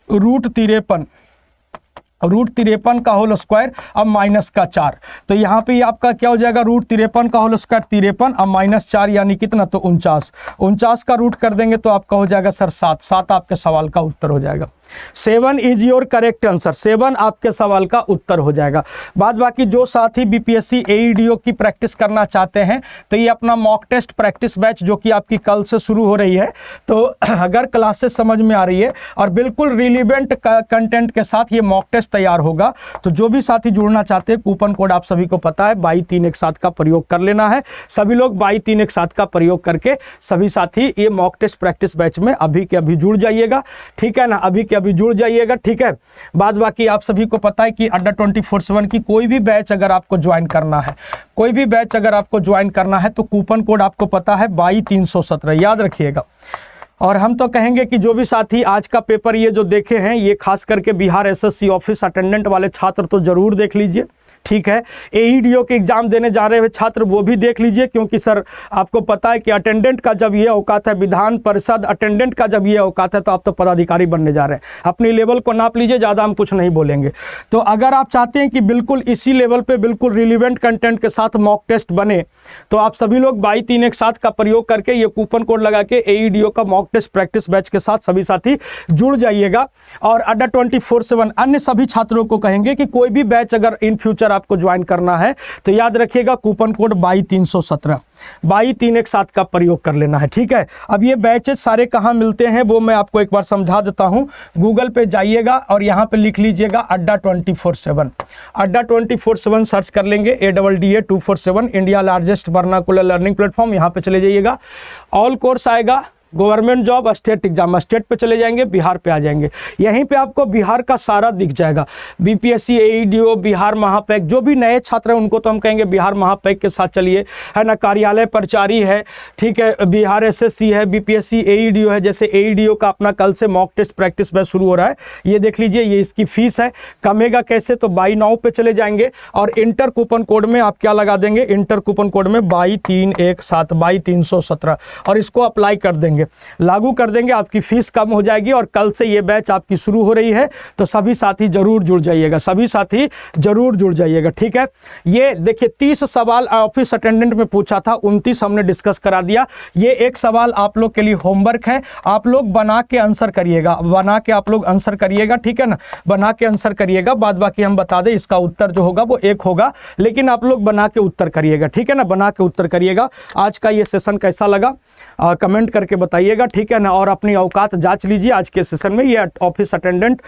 रूट 53 √53 का होल स्क्वायर अब माइनस का 4, तो यहाँ पे आपका क्या हो जाएगा, √53 का होल स्क्वायर 53 अब -4 यानी कितना, तो 49 का रूट कर देंगे तो आपका हो जाएगा सर 7 आपके सवाल का उत्तर हो जाएगा। 7 इज योर करेक्ट आंसर, 7 आपके सवाल का उत्तर हो जाएगा। बाद बाकी जो साथी बीपीएससी एईडीओ की प्रैक्टिस करना चाहते हैं तो ये अपना मॉक टेस्ट प्रैक्टिस बैच जो कि आपकी कल से शुरू हो रही है, तो अगर क्लासेस समझ में आ रही है और बिल्कुल रिलीवेंट कंटेंट के साथ ये मॉक टेस्ट तैयार होगा, तो जो भी साथी जुड़ना चाहते हैं कूपन कोड आप सभी को पता है 22-317 का प्रयोग कर लेना है। सभी लोग 22-317 का प्रयोग करके सभी साथी ये मॉक टेस्ट प्रैक्टिस बैच में अभी के अभी जुड़ जाइएगा, ठीक है ना, अभी के अभी जुड़ जाइएगा, ठीक है। बाद बाकी आप सभी को पता है कि अड्डा 24/7 की कोई भी बैच अगर आपको ज्वाइन करना है, कोई भी बैच अगर आपको ज्वाइन करना है तो कूपन कोड आपको पता है 22-317, याद रखिएगा। और हम तो कहेंगे कि जो भी साथी आज का पेपर ये जो देखे हैं, ये खास करके बिहार एसएससी ऑफिस अटेंडेंट वाले छात्र तो जरूर देख लीजिए, ठीक है। एईडीओ के एग्जाम देने जा रहे हुए छात्र वो भी देख लीजिए, क्योंकि सर आपको पता है कि अटेंडेंट का जब ये औकात है, विधान परिषद अटेंडेंट का जब ये औकात है, तो आप तो पदाधिकारी बनने जा रहे हैं। अपनी लेवल को नाप लीजिए, ज़्यादा हम कुछ नहीं बोलेंगे। तो अगर आप चाहते हैं कि बिल्कुल इसी लेवल पे बिल्कुल रिलीवेंट कंटेंट के साथ मॉक टेस्ट बने, तो आप सभी लोग 22-317 का प्रयोग करके ये कूपन कोड लगा के एईडीओ का मॉक टेस्ट प्रैक्टिस बैच के साथ सभी साथी जुड़ जाइएगा। और अड्डा 24/7 अन्य सभी छात्रों को कहेंगे कि कोई भी बैच अगर इन फ्यूचर आपको ज्वाइन करना है तो याद रखिएगा कूपन कोड 22-317 22-317 का प्रयोग कर लेना है, ठीक है। अब ये बैचेस सारे कहाँ मिलते हैं वो मैं आपको एक बार समझा देता हूँ। गूगल पे जाइएगा और यहाँ पे लिख लीजिएगा अड्डा 24/7, अड्डा 24/7 सर्च कर लेंगे, ADDA 247 India largest vernacular learning platform. यहाँ पे चले जाइएगा, ऑल कोर्स आएगा, government job, state exam, state पे चले जाएंगे, बिहार पे आ जाएंगे। यहीं पे आपको बिहार का सारा दिख जाएगा, बीपीएससी एईडीओ, बिहार महापैक। जो भी नए छात्र हैं उनको तो हम कहेंगे बिहार महापैक के साथ चलिए, है ना। कार्यालय प्रचारी है, ठीक है, बिहार एसएससी है, बीपीएससी एईडीओ है। जैसे एईडीओ का अपना कल से मॉक टेस्ट प्रैक्टिस बैच शुरू हो रहा है, ये देख लीजिए, ये इसकी फीस है। कमेगा कैसे, तो बाई नाउ पे चले जाएंगे और इंटर कूपन कोड में आप क्या लगा देंगे, इंटर कूपन कोड में 22-317 22-317 और इसको अप्लाई कर देंगे, लागू कर देंगे, आपकी फीस कम हो जाएगी। और कल से ये बैच आपकी शुरू हो रही है, तो सभी साथी जरूर जुड़ जाइएगा, सभी साथी जरूर जुड़ जाइएगा, ठीक है। ये देखिए 30 सवाल ऑफिस अटेंडेंट में पूछा था, 29 हमने डिस्कस करा दिया। ये एक सवाल आप लोग के लिए होमवर्क है, आप लोग बना के आंसर करिएगा, बना के आप लोग आंसर करिएगा, ठीक है ना, बना के आंसर करिएगा। बाद बाकी हम बता दें इसका उत्तर जो होगा वो एक होगा, लेकिन आप लोग बना के उत्तर करिएगा, ठीक है ना, बना के उत्तर करिएगा। आज का ये सेशन कैसा लगा कमेंट करके बताइएगा, ठीक है ना। और अपनी औकात जांच लीजिए। आज के सेशन में ये ऑफिस अटेंडेंट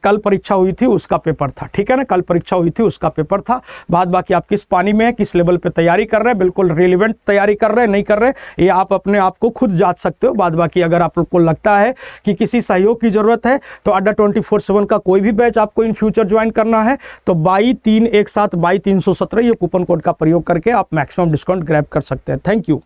कल परीक्षा हुई थी उसका पेपर था, ठीक है ना, कल परीक्षा हुई थी उसका पेपर था। बाद बाकी आप किस पानी में है, किस लेवल पे तैयारी कर रहे हैं, बिल्कुल रिलेवेंट तैयारी कर रहे हैं, नहीं कर रहे, ये आप अपने आप को खुद जांच सकते हो। बाद बाकी अगर आप लोग को लगता है कि किसी सहयोग की जरूरत है तो अड्डा 24/7 का कोई भी बैच आपको इन फ्यूचर ज्वाइन करना है तो 22-317 22-317 ये कूपन कोड का प्रयोग करके आप मैक्सिमम डिस्काउंट ग्रैब कर सकते हैं। Thank you.